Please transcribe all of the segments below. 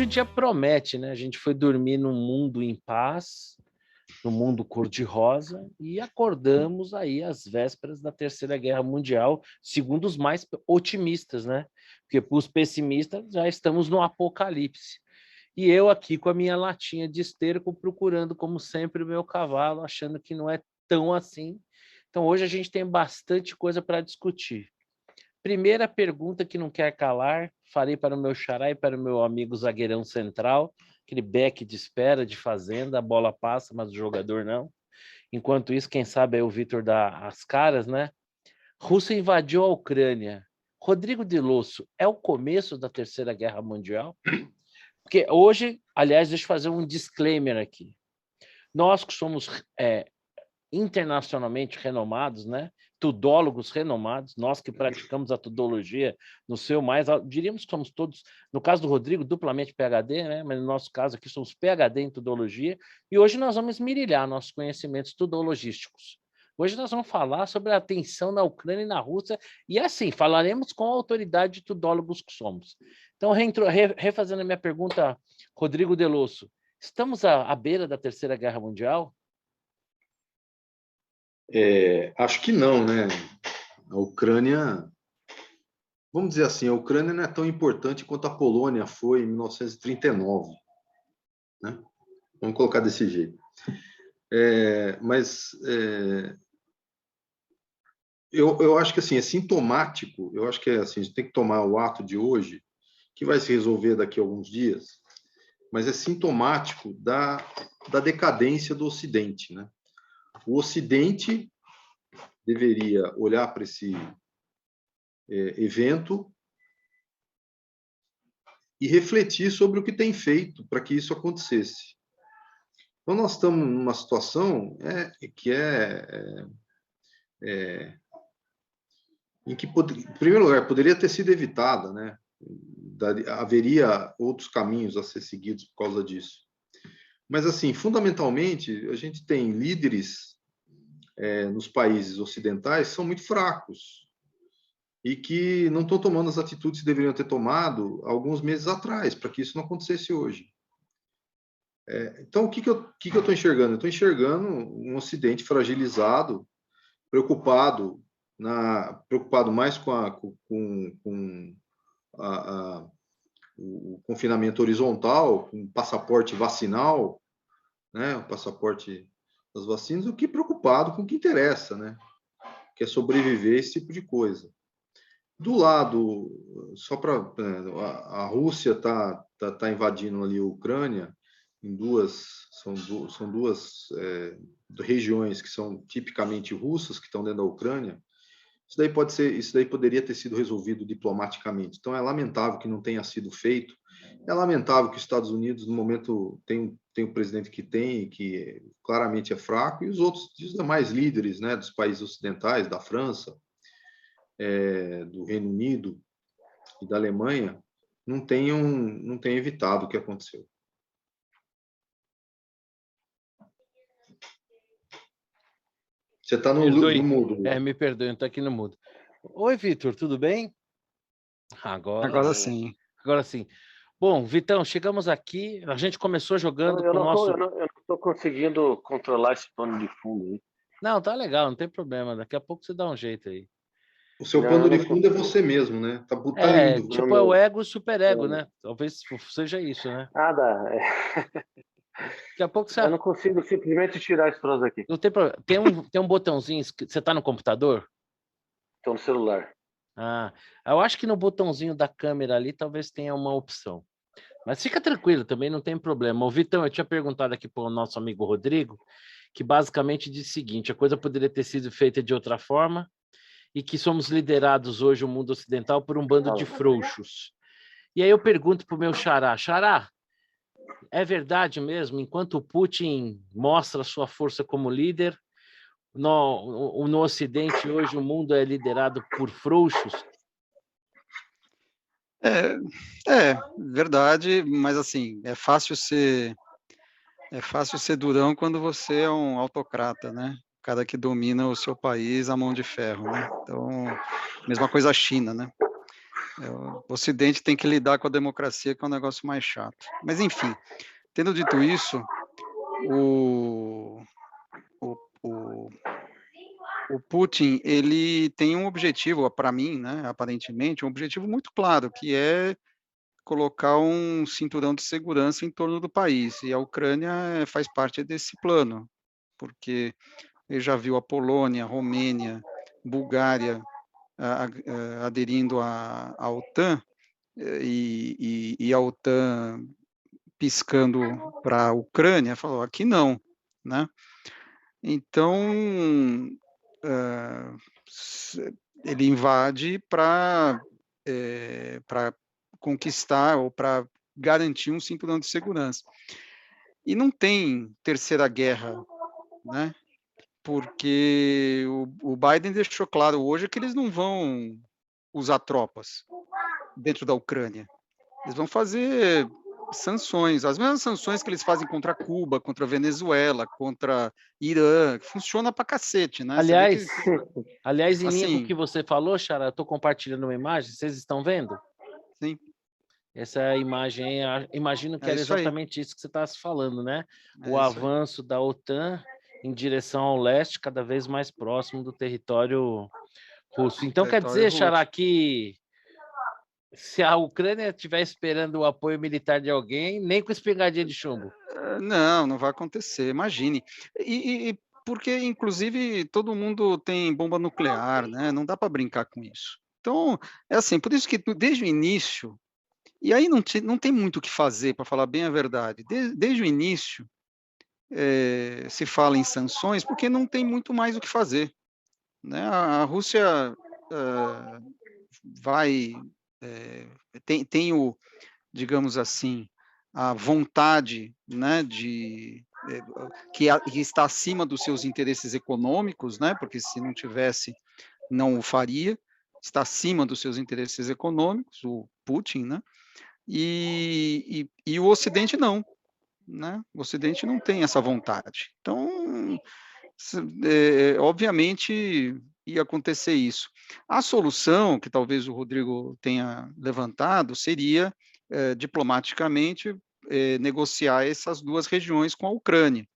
hoje o dia promete, né? A gente foi dormir num mundo em paz, no mundo cor-de-rosa, e acordamos aí às vésperas da Terceira Guerra Mundial, segundo os mais otimistas, né? Porque para os pessimistas já estamos no apocalipse. E eu aqui com a minha latinha de esterco, procurando, como sempre, o meu cavalo, achando que não é tão assim. Então, hoje a gente tem bastante coisa para discutir. Primeira pergunta que não quer calar, farei para o meu xará e para o meu amigo zagueirão central, aquele back de espera de fazenda, a bola passa, mas o jogador não. Enquanto isso, quem sabe é o Vitor dá as caras, né? Rússia invadiu a Ucrânia. Rodrigo de Losso, é o começo da Terceira Guerra Mundial? Porque hoje, aliás, deixa eu fazer um disclaimer aqui. Nós que somos internacionalmente renomados, né? Tudólogos renomados, nós que praticamos a tudologia no seu mais alto, diríamos que somos todos, no caso do Rodrigo, duplamente PhD, né? Mas no nosso caso aqui somos PhD em tudologia, e hoje nós vamos esmirilhar nossos conhecimentos tudologísticos. Hoje nós vamos falar sobre a tensão na Ucrânia e na Rússia, e assim, falaremos com a autoridade de tudólogos que somos. Então, refazendo a minha pergunta, Rodrigo Delosso, estamos à beira da Terceira Guerra Mundial? Acho que não, né? A Ucrânia, vamos dizer assim, a Ucrânia não é tão importante quanto a Polônia foi em 1939, né? Vamos colocar desse jeito. Eu acho que assim, é sintomático, eu acho que assim, a gente tem que tomar o ato de hoje, que vai se resolver daqui a alguns dias, mas é sintomático da decadência do Ocidente, né? O Ocidente deveria olhar para esse evento e refletir sobre o que tem feito para que isso acontecesse. Então, nós estamos numa situação em que, em primeiro lugar, poderia ter sido evitada, né? Haveria outros caminhos a ser seguidos por causa disso. Mas, assim, fundamentalmente, a gente tem líderes nos países ocidentais que são muito fracos e que não estão tomando as atitudes que deveriam ter tomado alguns meses atrás, para que isso não acontecesse hoje. Então, o que eu estou enxergando? Eu estou enxergando um Ocidente fragilizado, preocupado mais com o confinamento horizontal, com o passaporte vacinal, né, o passaporte das vacinas, do que preocupado com o que interessa, né, que é sobreviver a esse tipo de coisa. Do lado, a Rússia está invadindo ali a Ucrânia, são duas regiões que são tipicamente russas, que estão dentro da Ucrânia. Isso daí poderia ter sido resolvido diplomaticamente. Então, é lamentável que não tenha sido feito. É lamentável que os Estados Unidos, no momento, tem o presidente que tem, que claramente é fraco, e os demais líderes, né, dos países ocidentais, da França, do Reino Unido e da Alemanha, não tenham evitado o que aconteceu. Você está no mudo. Me perdoe, eu estou aqui no mudo. Oi, Vitor, tudo bem? Agora sim. Agora sim. Bom, Vitão, chegamos aqui, a gente começou jogando com o nosso... Eu não estou conseguindo controlar esse pano de fundo aí. Não, tá legal, não tem problema, daqui a pouco você dá um jeito aí. O seu pano de fundo é você mesmo, né? Tá lindo. Tipo, é o ego e o superego, né? Talvez seja isso, né? Nada. Daqui a pouco você... Eu não consigo simplesmente tirar esse troço aqui. Não tem problema. Tem um botãozinho, você tá no computador? Estou no celular. Eu acho que no botãozinho da câmera ali talvez tenha uma opção. Mas fica tranquilo, também não tem problema. Ô, Vitão, eu tinha perguntado aqui para o nosso amigo Rodrigo, que basicamente diz o seguinte: a coisa poderia ter sido feita de outra forma e que somos liderados hoje, o mundo ocidental, por um bando de frouxos. E aí eu pergunto para o meu xará: Xará, é verdade mesmo? Enquanto o Putin mostra sua força como líder, no Ocidente hoje o mundo é liderado por frouxos? Verdade, mas assim, é fácil ser durão quando você é um autocrata, né? O cara que domina o seu país a mão de ferro, né? Então, mesma coisa a China, né? O Ocidente tem que lidar com a democracia, que é um negócio mais chato. Mas, enfim, tendo dito isso, o, o, o, o Putin, ele tem um objetivo, para mim, né, aparentemente, um objetivo muito claro, que é colocar um cinturão de segurança em torno do país, e a Ucrânia faz parte desse plano, porque ele já viu a Polônia, a Romênia, Bulgária aderindo à OTAN, e a OTAN piscando para a Ucrânia, falou, aqui não, né? Então, ele invade para conquistar ou para garantir um cinturão de segurança. E não tem terceira guerra, né? Porque o Biden deixou claro hoje que eles não vão usar tropas dentro da Ucrânia. Eles vão fazer sanções, as mesmas sanções que eles fazem contra Cuba, contra Venezuela, contra Irã, que funciona pra cacete, né? Você vê que, Aliás, em linha com o assim, que você falou, Xará, eu estou compartilhando uma imagem, vocês estão vendo? sim, Essa imagem, imagino que é era isso aí, exatamente isso que você está falando, né? O é isso aí. avanço da OTAN em direção ao leste, cada vez mais próximo do território russo. Então, quer Território dizer, Xará, russo. que se a Ucrânia estiver esperando o apoio militar de alguém, nem com espingardinha de chumbo. Não, não vai acontecer, imagine. Porque, inclusive, todo mundo tem bomba nuclear, né? Não dá para brincar com isso. Então, é assim, por isso que desde o início, e aí não tem muito o que fazer, para falar bem a verdade, desde o início, se fala em sanções, porque não tem muito mais o que fazer, né? A Rússia vai, tem digamos assim, a vontade, né, que está acima dos seus interesses econômicos, né, porque se não tivesse, não o faria, está acima dos seus interesses econômicos, o Putin, né, e o Ocidente não, né, o Ocidente não tem essa vontade. Então, obviamente, ia acontecer isso. A solução, que talvez o Rodrigo tenha levantado, seria, diplomaticamente, negociar essas duas regiões com a Ucrânia,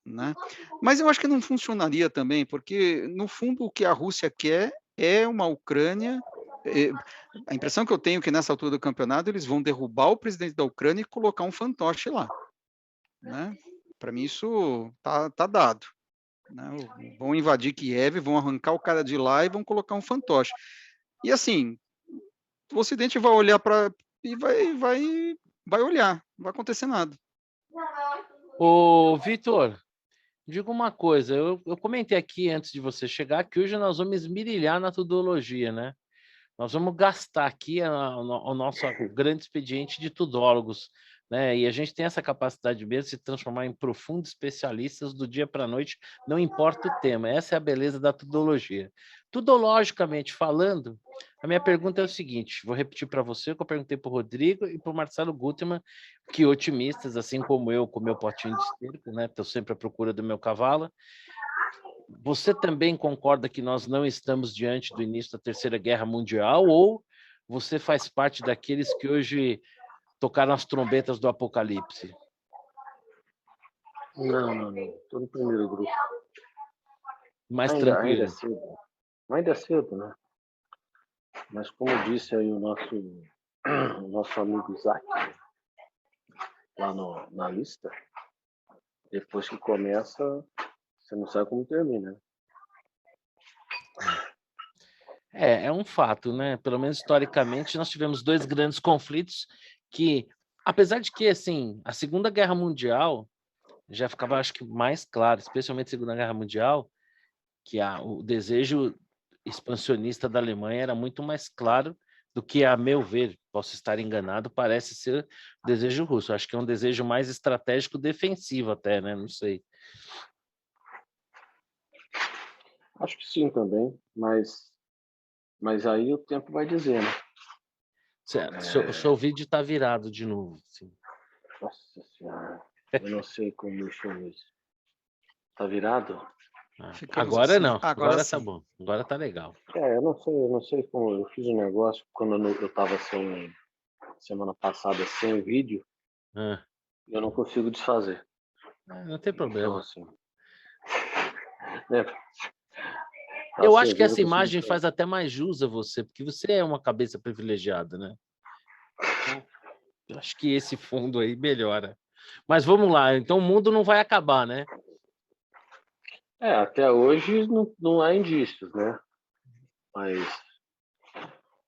né? Mas eu acho que não funcionaria também, porque, no fundo, o que a Rússia quer é uma Ucrânia. A impressão que eu tenho é que, nessa altura do campeonato, eles vão derrubar o presidente da Ucrânia e colocar um fantoche lá, né? Para mim, isso tá dado. Né? Vão invadir Kiev, vão arrancar o cara de lá e vão colocar um fantoche. E assim, o Ocidente vai olhar para e vai olhar, não vai acontecer nada. Ô, Vitor, diga uma coisa, eu comentei aqui antes de você chegar que hoje nós vamos esmirilhar na tudologia, né? Nós vamos gastar aqui o nosso grande expediente de tudólogos, né? E a gente tem essa capacidade mesmo de se transformar em profundos especialistas do dia para a noite, não importa o tema. Essa é a beleza da tudologia. Tudologicamente falando, a minha pergunta é o seguinte: vou repetir para você o que eu perguntei para o Rodrigo e para o Marcelo Gutermann, que otimistas, assim como eu, com meu potinho de esterco, né? Estou sempre à procura do meu cavalo. Você também concorda que nós não estamos diante do início da Terceira Guerra Mundial, ou você faz parte daqueles que hoje tocaram as trombetas do apocalipse? Não. Estou no primeiro grupo. Mais Ainda tranquilo. é cedo. Ainda é cedo, né? Mas como disse aí o nosso amigo Isaac, lá na lista, depois que começa, você não sabe como termina. É um fato, né? Pelo menos historicamente, nós tivemos dois grandes conflitos que, apesar de que, assim, a Segunda Guerra Mundial já ficava, acho que, mais claro, especialmente a Segunda Guerra Mundial, que o desejo expansionista da Alemanha era muito mais claro do que, a meu ver, posso estar enganado, parece ser o desejo russo. Acho que é um desejo mais estratégico defensivo até, né? Não sei. Acho que sim também, mas aí o tempo vai dizer, né? O seu vídeo está virado de novo. Assim. Nossa Senhora, eu não sei como mexer nisso. Tá virado? Ficamos Agora assim. não, Agora agora tá sim. bom, agora tá legal. Eu não sei como eu fiz um negócio quando eu tava sem, semana passada sem vídeo, Ah, eu não consigo desfazer. não tem Então, problema. assim, né? Eu Assim, acho às que vezes essa eu consigo imagem faz desfazer. até mais jus a você, porque você é uma cabeça privilegiada, né? Então, eu acho que esse fundo aí melhora. Mas vamos lá, então o mundo não vai acabar, né? Até hoje não há indícios, né?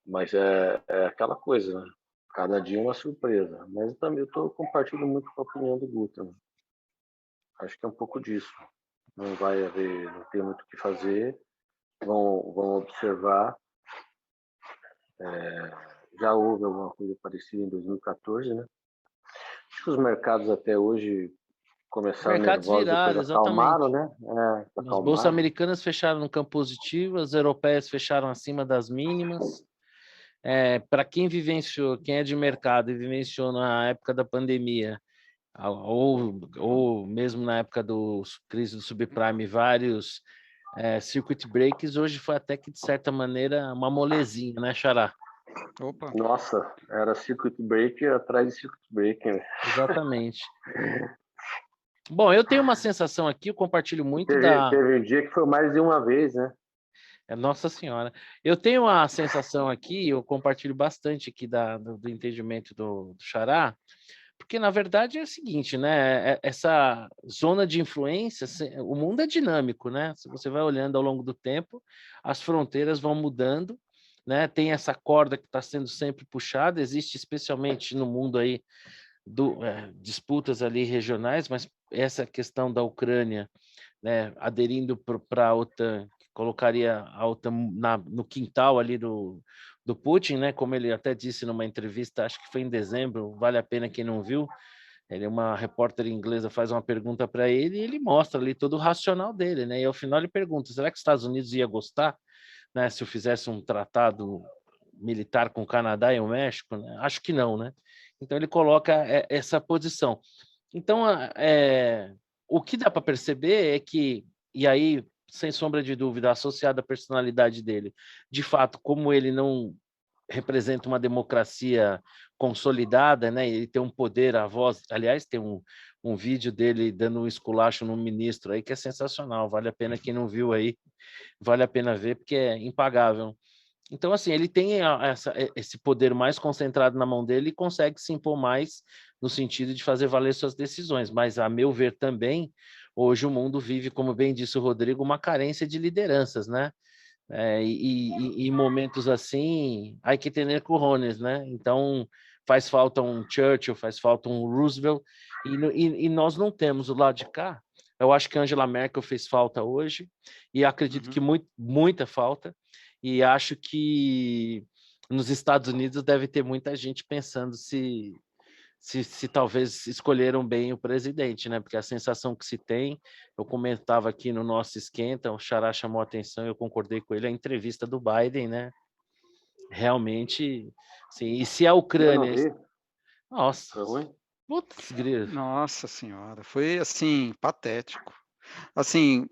Mas, é aquela coisa, né? Cada dia uma surpresa. Mas eu também estou compartilhando muito com a opinião do Guto, né? Acho que é um pouco disso. Não vai haver, não tem muito o que fazer. Vão observar. Já houve alguma coisa parecida em 2014, né? Acho que os mercados até hoje começaram Mercados nervosos, depois virados, acalmaram, exatamente. né? As bolsas Acalmaram. americanas fecharam no campo positivo, as europeias fecharam acima das mínimas. Para quem vivenciou, quem é de mercado e vivenciou na época da pandemia, ou mesmo na época da crise do subprime, vários circuit breaks, hoje foi até que, de certa maneira, uma molezinha, né, Xará? Opa. Nossa, era circuit breaker atrás de circuit breaker. Exatamente. Bom, eu tenho uma sensação aqui, eu compartilho muito Teve um dia que foi mais de uma vez, né? Nossa Senhora. Eu tenho uma sensação aqui, eu compartilho bastante aqui do entendimento do Xará, porque, na verdade, é o seguinte, né? Essa zona de influência, o mundo é dinâmico, né? Se você vai olhando ao longo do tempo, as fronteiras vão mudando, né? Tem essa corda que está sendo sempre puxada, existe especialmente no mundo aí disputas ali regionais, mas essa questão da Ucrânia, né, aderindo para a OTAN, que colocaria a OTAN no quintal ali do Putin, né, como ele até disse numa entrevista, acho que foi em dezembro, vale a pena quem não viu, uma repórter inglesa faz uma pergunta para ele e ele mostra ali todo o racional dele, né, e ao final ele pergunta, será que os Estados Unidos ia gostar, né, se eu fizesse um tratado militar com o Canadá e o México? Né? Acho que não, né? Então ele coloca essa posição. Então, o que dá para perceber é que, e aí, sem sombra de dúvida, associado à personalidade dele, de fato, como ele não representa uma democracia consolidada, né? Ele tem um poder, a voz, aliás, tem um vídeo dele dando um esculacho num ministro aí que é sensacional, vale a pena quem não viu aí, vale a pena ver porque é impagável. Então, assim, ele tem esse poder mais concentrado na mão dele e consegue se impor mais no sentido de fazer valer suas decisões. Mas, a meu ver também, hoje o mundo vive, como bem disse o Rodrigo, uma carência de lideranças, né? E em momentos assim, hay que tener cojones, né? Então, faz falta um Churchill, faz falta um Roosevelt, e nós não temos o lado de cá. Eu acho que Angela Merkel fez falta hoje, e acredito que muita falta, e acho que nos Estados Unidos deve ter muita gente pensando se talvez escolheram bem o presidente, né? Porque a sensação que se tem, eu comentava aqui no nosso esquenta, o Xará chamou a atenção, eu concordei com ele, a entrevista do Biden, né? Realmente, sim. E se a Eu não Ucrânia... vi. Nossa, Foi ruim? putz, grilo. Nossa Senhora, foi assim, patético. Assim,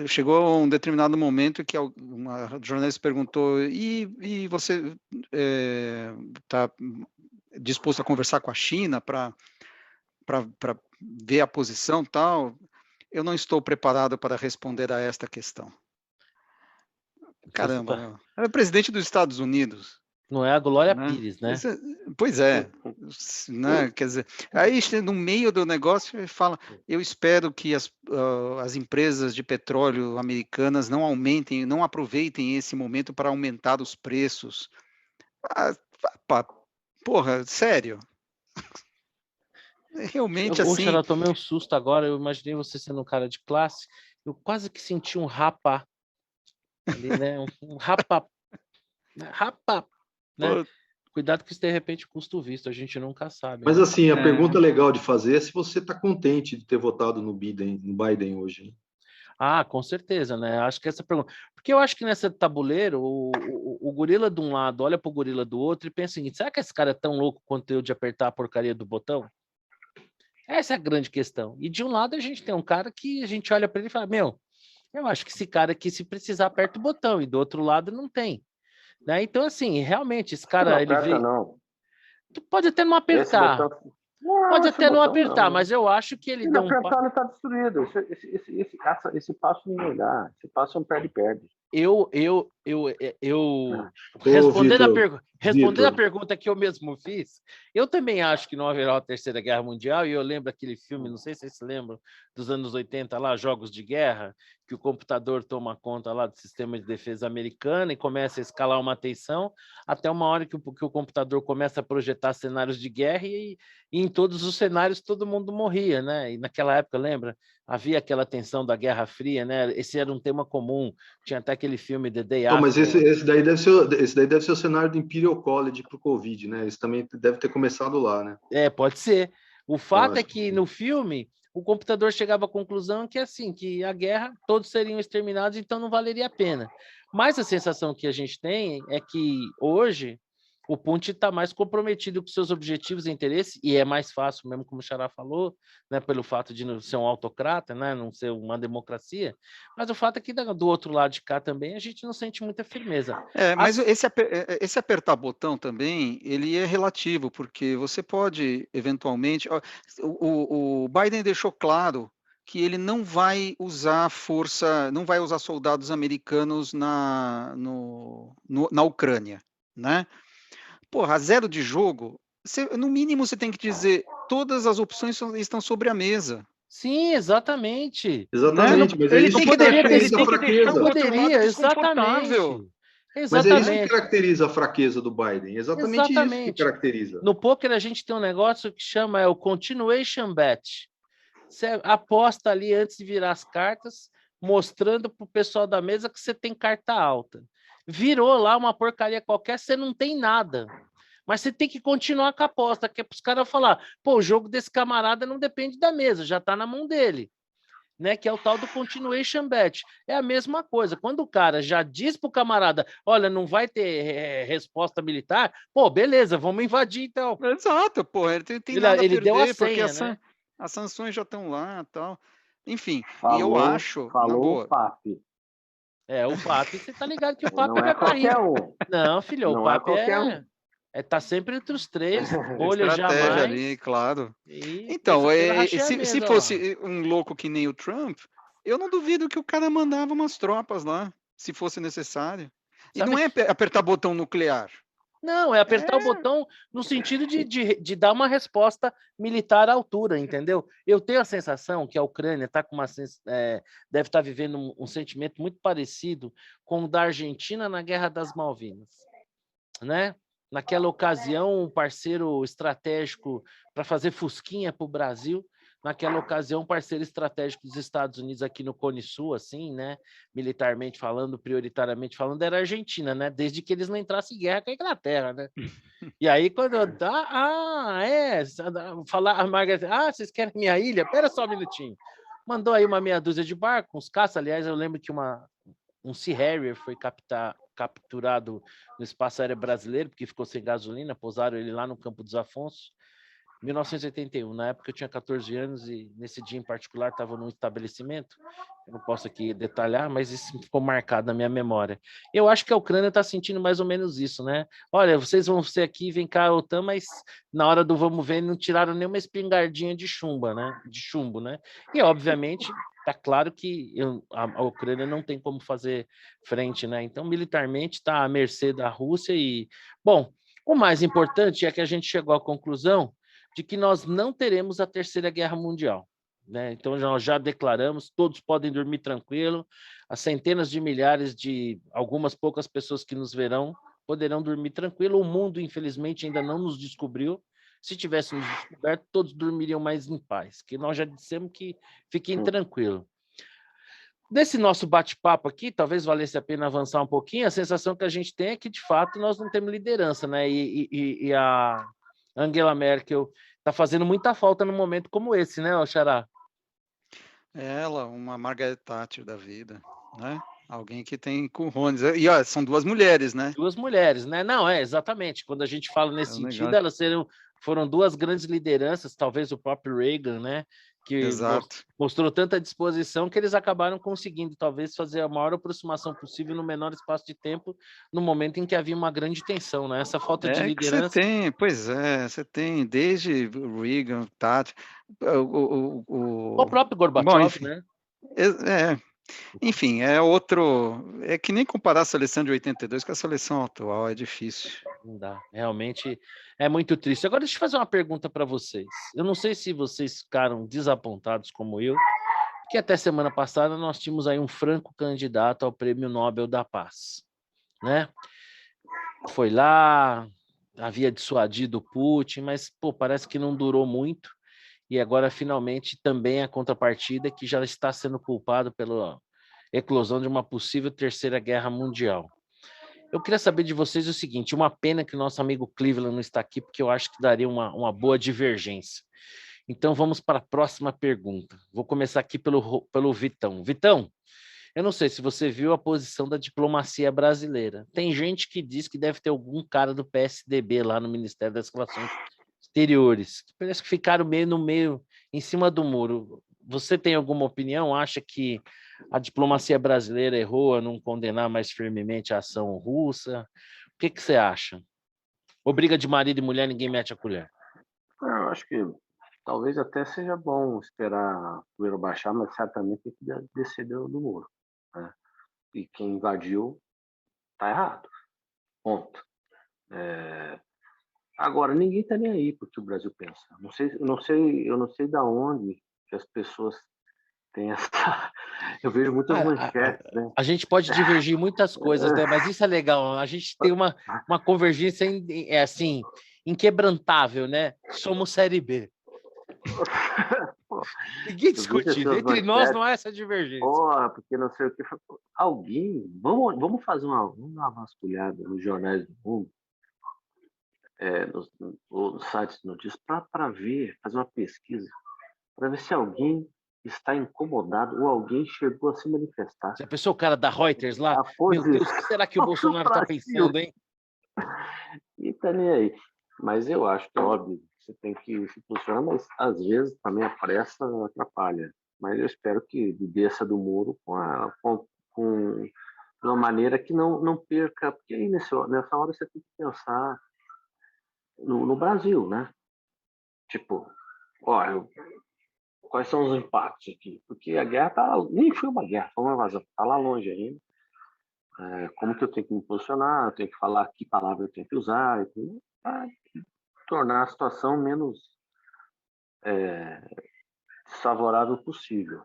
chegou a um determinado momento que uma jornalista perguntou: e você está disposto a conversar com a China para ver a posição tal? Eu não estou preparado para responder a esta questão. Caramba, meu. Era presidente dos Estados Unidos. Não é a Glória Né? Pires, né? Pois é, né? Quer dizer, aí no meio do negócio ele fala, eu espero que as empresas de petróleo americanas não aumentem, não aproveitem esse momento para aumentar os preços. Porra, sério? Realmente Oxe, assim, ela tomei um susto agora, eu imaginei você sendo um cara de classe, eu quase que senti um rapa ali, né? Um rapa, né? pô, Cuidado que isso de repente custa o visto, a gente nunca sabe, Mas né? assim, a pergunta legal de fazer é se você está contente de ter votado no Biden hoje. Hein? Ah, com certeza, né? Acho que essa pergunta. Porque eu acho que nessa tabuleiro, o gorila de um lado olha para o gorila do outro e pensa o seguinte: será que esse cara é tão louco quanto eu de apertar a porcaria do botão? Essa é a grande questão. E de um lado a gente tem um cara que a gente olha para ele e fala, meu, eu acho que esse cara aqui, se precisar, aperta o botão, e do outro lado não tem. Né? Então, assim, realmente, esse Não cara, ele aperta, veio... não. Pode até não Esse apertar, botão. Não, pode esse até não botão apertar, não. mas eu acho que ele Se ele deu um... apertar, ele está destruído. Esse passo ninguém dá. Esse passo é um perde-perde. Eu Ô, respondendo a Vitor, pergunta que eu mesmo fiz, eu também acho que não haverá uma terceira guerra mundial, e eu lembro aquele filme, não sei se vocês se lembram, dos anos 80 lá, Jogos de Guerra, que o computador toma conta lá do sistema de defesa americano e começa a escalar uma tensão, até uma hora que o computador começa a projetar cenários de guerra e em todos os cenários todo mundo morria, né? E naquela época, lembra? Havia aquela tensão da Guerra Fria, né? Esse era um tema comum. Tinha até aquele filme The Day não, mas After. esse daí deve ser o cenário do Imperial College para o Covid, né? Isso também deve ter começado lá, né? Pode ser. O Eu fato é acho que que sim. no filme o computador chegava à conclusão que assim, que a guerra todos seriam exterminados, então não valeria a pena. Mas a sensação que a gente tem é que hoje o Putin está mais comprometido com seus objetivos e interesses, e é mais fácil, mesmo como o Xará falou, né, pelo fato de não ser um autocrata, né, não ser uma democracia, mas o fato é que do outro lado de cá também a gente não sente muita firmeza. Mas esse apertar botão também, ele é relativo, porque você pode, eventualmente... O Biden deixou claro que ele não vai usar força, não vai usar soldados americanos na Ucrânia, né? Porra, zero de jogo, no mínimo você tem que dizer, todas as opções estão sobre a mesa, Sim, exatamente. né? Exatamente, mas é Ele isso tem que que deixar, ele caracteriza a tem que deixar o fraqueza. outro lado Poderia, desconfortável. exatamente. Mas é isso que Exatamente. caracteriza a fraqueza do Biden. Exatamente isso que Exatamente. caracteriza. No poker a gente tem um negócio que chama o continuation bet. Você aposta ali antes de virar as cartas, mostrando para o pessoal da mesa que você tem carta alta. Virou lá uma porcaria qualquer, você não tem nada. Mas você tem que continuar com a aposta, que é para os caras falar, pô, o jogo desse camarada não depende da mesa, já está na mão dele. Né, que é o tal do continuation bet. É a mesma coisa. Quando o cara já diz para o camarada, olha, não vai ter resposta militar, pô, beleza, vamos invadir então. Exato, pô, ele tem Ele, nada a ele deu a perder, porque senha, né? as sanções já estão lá tal. Enfim, e eu Falou, acho, na falou o boa, PAP. O PAP, você tá ligado que o PAP Não é vai para qualquer riba. um. Não, filho, o Não é PAP qualquer um. tá sempre entre os três, bolha estratégia ali, jamais, claro. e Então, eu rachei a se mesa lá. fosse um louco que nem o Trump, eu não duvido que o cara mandava umas tropas lá, se fosse necessário. E Sabe não é que apertar botão nuclear. Não, é apertar o É, botão no sentido de dar uma resposta militar à altura, entendeu? Eu tenho a sensação que a Ucrânia está com deve estar vivendo um sentimento muito parecido com o da Argentina na Guerra das Malvinas, né? Naquela ocasião, um parceiro estratégico para fazer fusquinha para o Brasil. Naquela ocasião, um parceiro estratégico dos Estados Unidos aqui no Cone Sul, assim, né? Militarmente falando, prioritariamente falando, era a Argentina, né? Desde que eles não entrassem em guerra com a Inglaterra, né? E aí, quando eu. Falar a Margaret, vocês querem minha ilha? Espera só um minutinho. Mandou aí uma meia dúzia de barcos, uns caça. Aliás, eu lembro que um Sea Harrier foi capturado no espaço aéreo brasileiro, porque ficou sem gasolina, pousaram ele lá no Campo dos Afonsos, 1981. Na época eu tinha 14 anos e nesse dia em particular estava num estabelecimento, eu não posso aqui detalhar, mas isso ficou marcado na minha memória. Eu acho que a Ucrânia está sentindo mais ou menos isso, né? Olha, vocês vão ser aqui, vem cá, OTAN, mas na hora do vamos ver, não tiraram nenhuma espingardinha de chumbo, né? E, obviamente, tá claro que a Ucrânia não tem como fazer frente, né? Então, militarmente, está à mercê da Rússia e... Bom, o mais importante é que a gente chegou à conclusão de que nós não teremos a Terceira Guerra Mundial. Né? Então, nós já declaramos, todos podem dormir tranquilo, as centenas de milhares de algumas poucas pessoas que nos verão poderão dormir tranquilo. O mundo, infelizmente, ainda não nos descobriu. Se tivéssemos descoberto, todos dormiriam mais em paz, que nós já dissemos que fiquem tranquilos. Desse nosso bate-papo aqui, talvez valesse a pena avançar um pouquinho, a sensação que a gente tem é que, de fato, nós não temos liderança, né? E a Angela Merkel está fazendo muita falta num momento como esse, né, Xará? ela, uma Margaret Thatcher da vida, né? Alguém que tem currones. E ó, são duas mulheres, né? Duas mulheres, né? Não, exatamente. Quando a gente fala nesse sentido, elas foram duas grandes lideranças, talvez o próprio Reagan, né? Que Exato. mostrou tanta disposição que eles acabaram conseguindo, talvez, fazer a maior aproximação possível no menor espaço de tempo, no momento em que havia uma grande tensão, né? Essa falta de liderança. Você tem desde Reagan, Thatcher, O próprio bom, Gorbachev, enfim, né? Enfim, é outro. É que nem comparar a seleção de 82 com a seleção atual, é difícil. Não dá. Realmente é muito triste. Agora, deixa eu fazer uma pergunta para vocês. Eu não sei se vocês ficaram desapontados como eu, porque até semana passada nós tínhamos aí um franco candidato ao Prêmio Nobel da Paz, né? Foi lá, havia dissuadido o Putin, mas pô, parece que não durou muito. E agora, finalmente, também a contrapartida que já está sendo culpado pela eclosão de uma possível terceira guerra mundial. Eu queria saber de vocês o seguinte, uma pena que o nosso amigo Cleveland não está aqui, porque eu acho que daria uma boa divergência. Então, vamos para a próxima pergunta. Vou começar aqui pelo Vitão. Vitão, eu não sei se você viu a posição da diplomacia brasileira. Tem gente que diz que deve ter algum cara do PSDB lá no Ministério das Relações Exteriores. Parece que ficaram meio, em cima do muro. Você tem alguma opinião? Acha que a diplomacia brasileira errou a não condenar mais firmemente a ação russa? O que você acha? Ou briga de marido e mulher, ninguém mete a colher? Eu acho que talvez até seja bom esperar o poeira baixar, mas certamente tem que descer do muro, né? E quem invadiu está errado. Ponto. Agora, ninguém está nem aí porque o Brasil pensa. Eu não sei da onde que as pessoas têm essa. Eu vejo muitas manchetes, né? A gente pode divergir em muitas coisas, né? Mas isso é legal. A gente tem uma convergência assim, inquebrantável, né? Somos Série B. Ninguém discutindo. Entre nós não há essa divergência. Porra, porque não sei o que. Alguém. Vamos fazer vamos dar uma vasculhada nos jornais do mundo, nos sites de notícias, para ver, fazer uma pesquisa, para ver se alguém está incomodado ou alguém chegou a se manifestar. Já pensou o cara da Reuters lá? Meu Deus, o que será que o Bolsonaro está pensando, hein? E tá nem aí. Mas eu acho que é óbvio, você tem que se posicionar, mas às vezes também a pressa atrapalha. Mas eu espero que desça do muro de uma maneira que não perca, porque aí nessa hora você tem que pensar no Brasil, né? Tipo, olha, quais são os impactos aqui? Porque a guerra nem foi uma guerra, foi uma invasão, está lá longe ainda. Como que eu tenho que me posicionar, eu tenho que falar que palavra eu tenho que usar, para tornar a situação menos desfavorável possível.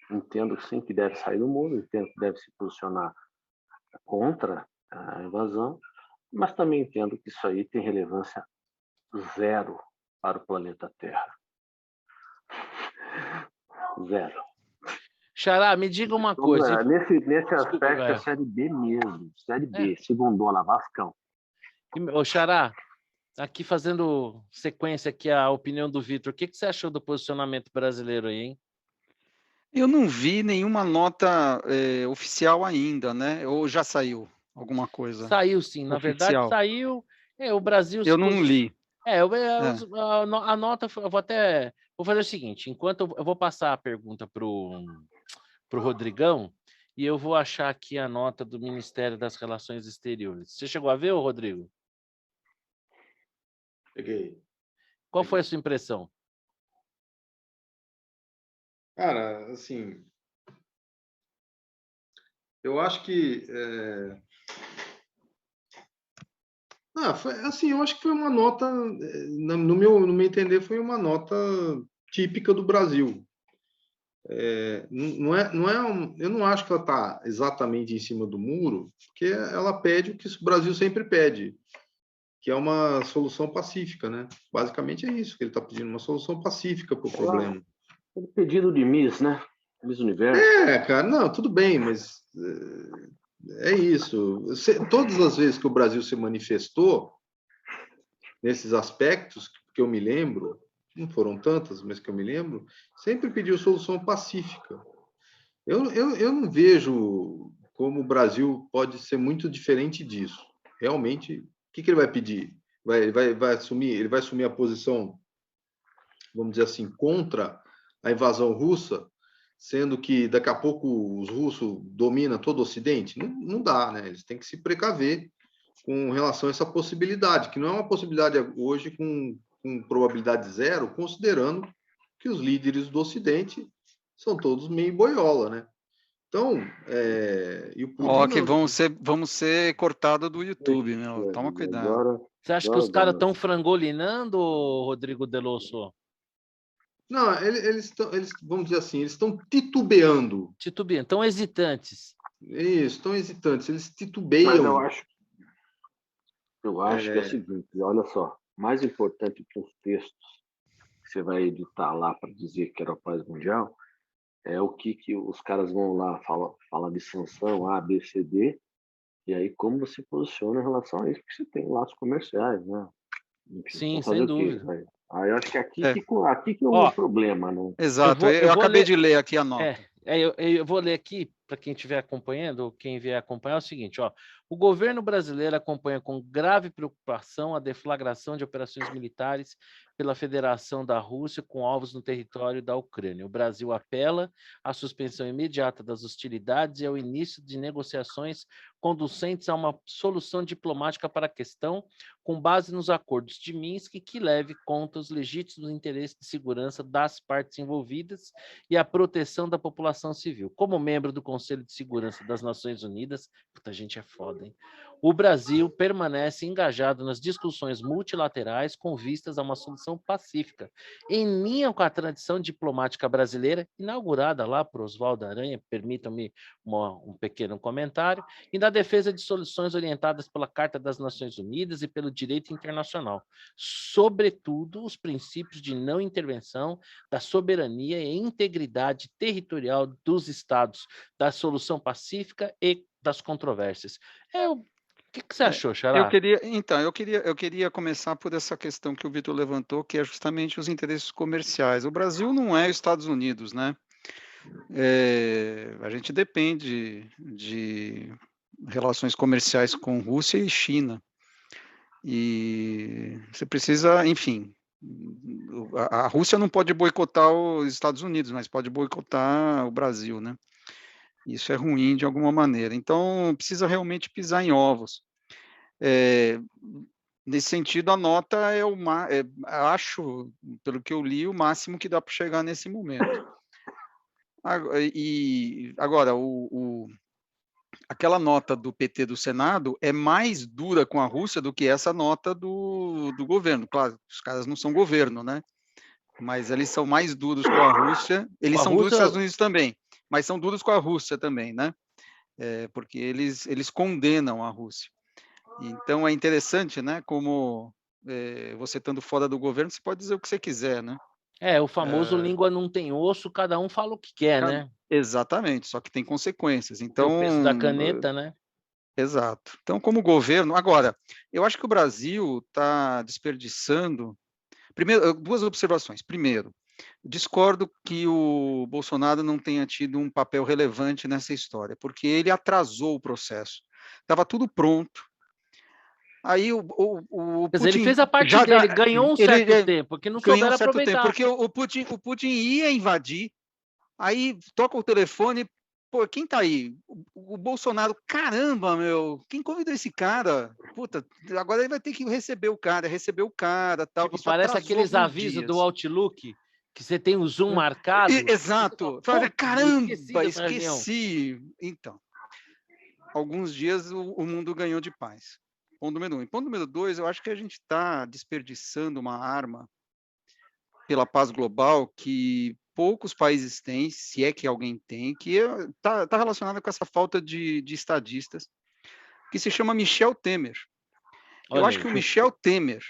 Entendo sim que deve sair do muro, entendo que deve se posicionar contra a invasão, mas também entendo que isso aí tem relevância zero para o planeta Terra. Zero. Xará, me diga uma coisa. Nesse aspecto é Série B mesmo. Série B, segundona, Vascão. Ô, Xará, aqui fazendo sequência aqui a opinião do Vitor, o que você achou do posicionamento brasileiro aí, hein? Eu não vi nenhuma nota oficial ainda, né? Ou já saiu alguma coisa? Saiu sim, na verdade saiu. O Brasil. Eu não li. A nota, eu vou fazer o seguinte, enquanto eu vou passar a pergunta para o Rodrigão, e eu vou achar aqui a nota do Ministério das Relações Exteriores. Você chegou a ver, Rodrigo? Peguei. Qual foi a sua impressão? Cara, assim, eu acho que eu acho que foi uma nota, no meu entender, foi uma nota típica do Brasil. Eu não acho que ela está exatamente em cima do muro, porque ela pede o que o Brasil sempre pede, que é uma solução pacífica, né? Basicamente é isso que ele está pedindo, uma solução pacífica para o problema. O pedido de Miss, né? Miss Universo. Cara, não, tudo bem, mas é isso. Todas as vezes que o Brasil se manifestou nesses aspectos, que eu me lembro, não foram tantas, mas que eu me lembro, sempre pediu solução pacífica. Eu não vejo como o Brasil pode ser muito diferente disso. Realmente, o que ele vai pedir? Vai assumir, ele vai assumir a posição, vamos dizer assim, contra a invasão russa, sendo que daqui a pouco os russos dominam todo o Ocidente? Não dá, né? Eles têm que se precaver com relação a essa possibilidade, que não é uma possibilidade hoje com probabilidade zero, considerando que os líderes do Ocidente são todos meio boiola, né? Então, e o Putin Ó, que não. vamos ser cortados do YouTube, meu. Toma cuidado. Agora, Você acha que os caras estão frangolinando, Rodrigo Delosso? Não, eles vamos dizer assim, eles estão titubeando. Titubeando, estão hesitantes. Isso, estão hesitantes, eles titubeiam. Mas eu acho que é o seguinte, olha só, mais importante que os textos que você vai editar lá para dizer que era a paz mundial, é o que os caras vão lá falar de sanção A, B, C, D, e aí como você posiciona em relação a isso, porque você tem laços comerciais, né? Enfim, Sim, sem dúvida. Aí eu acho que aqui que é o problema, né? Exato, eu acabei de ler aqui a nota. Eu vou ler aqui, para quem estiver acompanhando, ou quem vier acompanhar, é o seguinte, ó. O governo brasileiro acompanha com grave preocupação a deflagração de operações militares pela Federação da Rússia com alvos no território da Ucrânia. O Brasil apela à suspensão imediata das hostilidades e ao início de negociações conducentes a uma solução diplomática para a questão, com base nos acordos de Minsk, que leve conta os legítimos interesses de segurança das partes envolvidas e a proteção da população civil. Como membro do Conselho de Segurança das Nações Unidas, puta, gente é foda, hein? O Brasil permanece engajado nas discussões multilaterais com vistas a uma solução pacífica, em linha com a tradição diplomática brasileira, inaugurada lá por Oswaldo Aranha, permitam-me um pequeno comentário, e da defesa de soluções orientadas pela Carta das Nações Unidas e pelo direito internacional, sobretudo os princípios de não intervenção, da soberania e integridade territorial dos Estados, da solução pacífica e das controvérsias. O que você achou, Xará? Eu queria começar por essa questão que o Vitor levantou, que é justamente os interesses comerciais. O Brasil não é os Estados Unidos, né? A gente depende de relações comerciais com Rússia e China. E você precisa, enfim, a Rússia não pode boicotar os Estados Unidos, mas pode boicotar o Brasil, né? Isso é ruim de alguma maneira. Então, precisa realmente pisar em ovos. Nesse sentido, a nota acho, pelo que eu li, o máximo que dá para chegar nesse momento. Agora, aquela nota do PT do Senado é mais dura com a Rússia do que essa nota do governo. Claro, os caras não são governo, né? Mas eles são mais duros com a Rússia. Eles são duros com os Estados Unidos também, mas são duros com a Rússia também, né? Porque eles condenam a Rússia. Então, é interessante, né? Como você estando fora do governo, você pode dizer o que você quiser, né? O famoso língua não tem osso, cada um fala o que quer, né? Exatamente, só que tem consequências. Então, o peso da caneta, né? Exato. Então, como governo... Agora, eu acho que o Brasil está desperdiçando... Primeiro, duas observações. Primeiro, discordo que o Bolsonaro não tenha tido um papel relevante nessa história, porque ele atrasou o processo. Estava tudo pronto. Aí o Quer dizer, Putin ele fez a parte dele, ganhou um certo tempo, que não souberam aproveitar. Porque o Putin ia invadir, aí toca o telefone, pô, quem tá aí? O Bolsonaro, caramba, meu, quem convidou esse cara? Puta, agora ele vai ter que receber o cara, tal. Tipo, parece aqueles avisos do Outlook, que você tem o Zoom marcado. Exato. Fala, caramba, esqueci. Então, alguns dias o mundo ganhou de paz. Ponto número 1. E ponto número 2, eu acho que a gente está desperdiçando uma arma pela paz global que poucos países têm, se é que alguém tem, que está relacionada com essa falta de estadistas, que se chama Michel Temer. Eu acho que o Michel Temer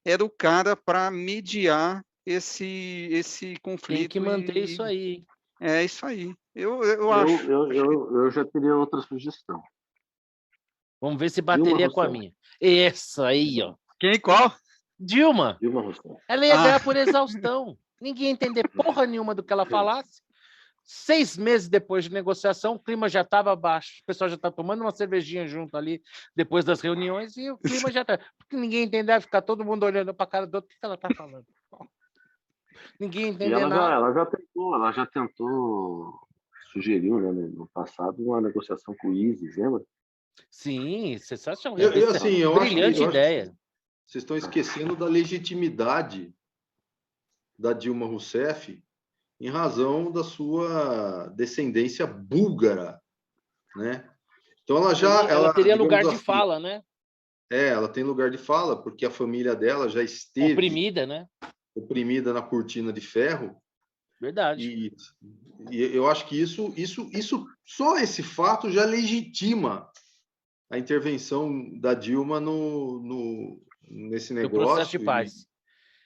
era o cara para mediar esse conflito. Tem que manter isso aí. É isso aí. Eu acho. Eu já teria outra sugestão. Vamos ver se bateria com a minha. Essa aí, ó. Quem? Qual? Dilma. Dilma Rousseff. Ela ia ganhar por exaustão. Ninguém ia entender porra nenhuma do que ela falasse. 6 meses depois de negociação, o clima já estava baixo, o pessoal já estava tomando uma cervejinha junto ali, depois das reuniões, e o clima já está... Porque ninguém entendeu, ficar todo mundo olhando para a cara do outro, o que ela está falando? Ninguém E entendeu nada. ela já tentou, sugeriu, né, no passado, uma negociação com o ISIS, lembra? Sim, sensacional. Eu acho Brilhante que ideia. vocês estão esquecendo da legitimidade da Dilma Rousseff em razão da sua descendência búlgara, né? Então Ela teria digamos lugar de assim, fala, né? ela tem lugar de fala porque a família dela já esteve Oprimida, né? oprimida na cortina de ferro. Verdade. E eu acho que isso só esse fato já legitima a intervenção da Dilma nesse No processo de negócio e paz.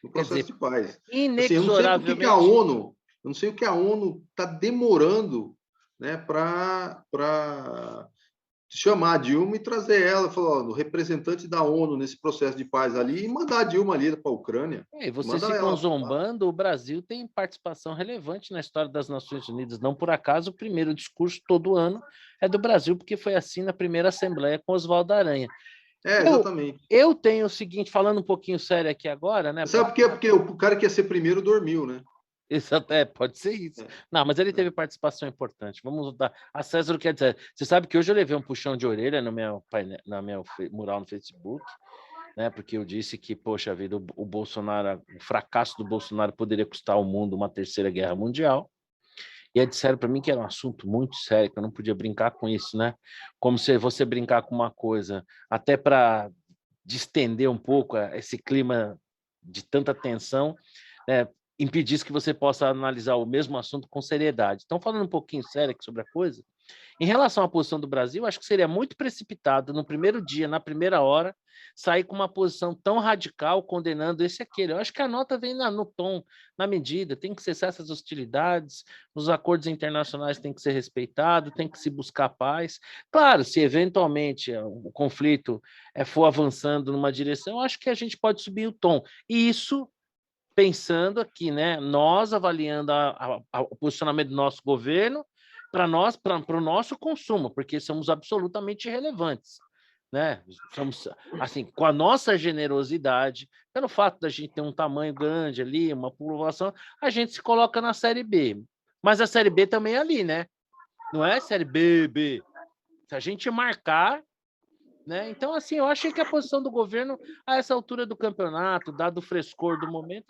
no Quer processo dizer, de paz. Assim, eu não sei por que a inexoravelmente... ONU, eu não sei o que a ONU está demorando, né, para chamar a Dilma e trazer ela, falar, o representante da ONU nesse processo de paz ali, e mandar a Dilma ali para a Ucrânia. E vocês Manda ficam ela. zombando, o Brasil tem participação relevante na história das Nações Unidas. Não por acaso, o primeiro discurso todo ano é do Brasil, porque foi assim na primeira Assembleia com Oswaldo Aranha. Exatamente. Eu tenho o seguinte, falando um pouquinho sério aqui agora, né? Sabe por quê? Porque o cara que ia ser primeiro dormiu, né? Isso até pode ser isso. Não, mas ele teve participação importante. Vamos dar a César o que é dizer. Você sabe que hoje eu levei um puxão de orelha no meu mural no Facebook, né? Porque eu disse que, poxa vida, o Bolsonaro, o fracasso do Bolsonaro poderia custar ao mundo uma terceira guerra mundial. E aí disseram para mim que era um assunto muito sério, que eu não podia brincar com isso, né? Como se você brincar com uma coisa, até para distender um pouco esse clima de tanta tensão, né, impedisse que você possa analisar o mesmo assunto com seriedade. Então, falando um pouquinho sério aqui sobre a coisa, em relação à posição do Brasil, acho que seria muito precipitado, no primeiro dia, na primeira hora, sair com uma posição tão radical, condenando esse e aquele. Eu acho que a nota vem no tom, na medida, tem que cessar essas hostilidades, os acordos internacionais têm que ser respeitados, tem que se buscar paz. Claro, se eventualmente o conflito for avançando numa direção, eu acho que a gente pode subir o tom. E isso pensando aqui, né? Nós avaliando o posicionamento do nosso governo para o nosso consumo, porque somos absolutamente irrelevantes, né? Somos assim, com a nossa generosidade, pelo fato da gente ter um tamanho grande ali, uma população, a gente se coloca na série B. Mas a série B também é ali, né? Não é série B, B. Se a gente marcar, né? Então, assim, eu achei que a posição do governo, a essa altura do campeonato, dado o frescor do momento,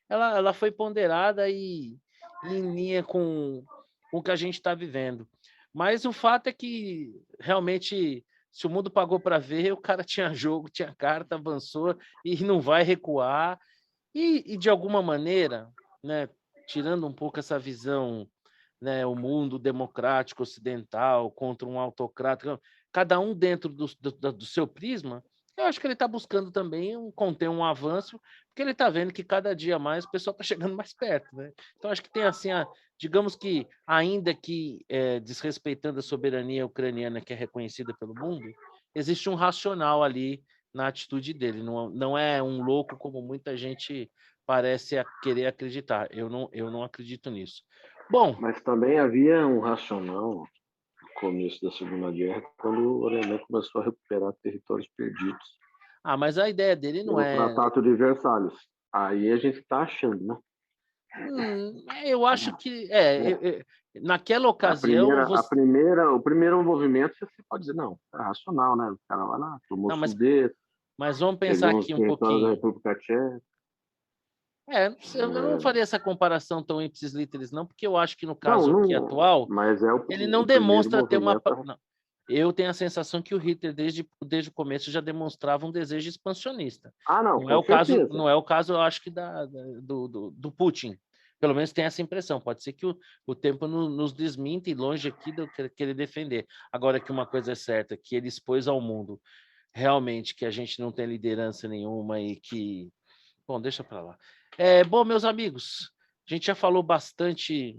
ela foi ponderada e em linha com o que a gente está vivendo. Mas o fato é que, realmente, se o mundo pagou para ver, o cara tinha jogo, tinha carta, avançou e não vai recuar. E de alguma maneira, né, tirando um pouco essa visão, né, o mundo democrático ocidental contra um autocrata, cada um dentro do seu prisma, eu acho que ele está buscando também conter um avanço, porque ele está vendo que cada dia mais o pessoal está chegando mais perto, né? Então, acho que tem assim, digamos que, ainda que desrespeitando a soberania ucraniana que é reconhecida pelo mundo, existe um racional ali na atitude dele, não é um louco como muita gente parece querer acreditar. Eu não acredito nisso. Bom, mas também havia um racional no começo da Segunda Guerra, quando o Alemanha começou a recuperar territórios perdidos. mas a ideia dele não pelo é... Tratado de Versalhes. Aí a gente está achando, né? Eu acho que naquela ocasião o primeiro movimento você pode dizer não, é racional, né? O cara vai lá, tomou não, Sudete, mas vamos pensar pegou os aqui um territórios da pouquinho. República Tcheca. Eu não faria essa comparação tão ipsis literis, não, porque eu acho que no Não, caso aqui não, atual, mas é ele não o primeiro demonstra ter uma... movimento. Não. Eu tenho a sensação que o Hitler, desde o começo, já demonstrava um desejo expansionista. Não, Não é com o caso, certeza. não é o caso, eu acho que do Putin. Pelo menos tem essa impressão. Pode ser que o tempo nos desminte, longe aqui do que ele defender. Agora que uma coisa é certa, que ele expôs ao mundo realmente que a gente não tem liderança nenhuma e que... Bom, deixa para lá. Bom, meus amigos, a gente já falou bastante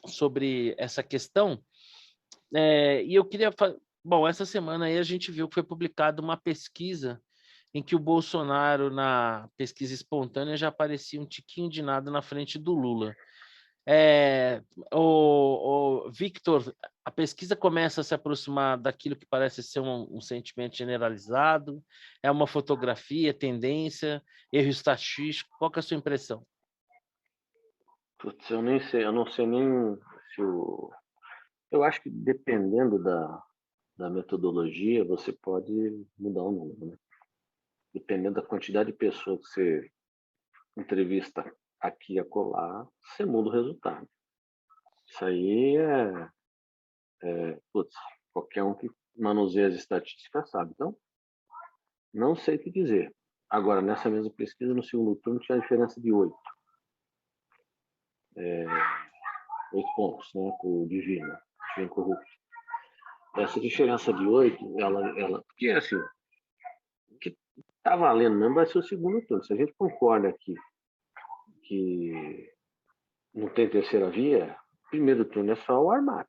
sobre essa questão, e eu queria... Bom, essa semana aí a gente viu que foi publicada uma pesquisa em que o Bolsonaro, na pesquisa espontânea, já aparecia um tiquinho de nada na frente do Lula. Victor, a pesquisa começa a se aproximar daquilo que parece ser um sentimento generalizado? É uma fotografia, tendência, erro estatístico? Qual que é a sua impressão? Putz, eu nem sei, eu não sei nem se o... Eu acho que dependendo da metodologia, você pode mudar o número, né? Dependendo da quantidade de pessoas que você entrevista aqui e acolá, você muda o resultado. Isso aí putz, qualquer um que manuseia as estatísticas sabe. Então, não sei o que dizer. Agora, nessa mesma pesquisa, no segundo turno, tinha a diferença de 8 pontos, né, para o Divino Corrupto. Essa diferença de 8, ela porque assim, o que está valendo mesmo vai ser o segundo turno. Se a gente concorda aqui que não tem terceira via, primeiro turno é só o Armap.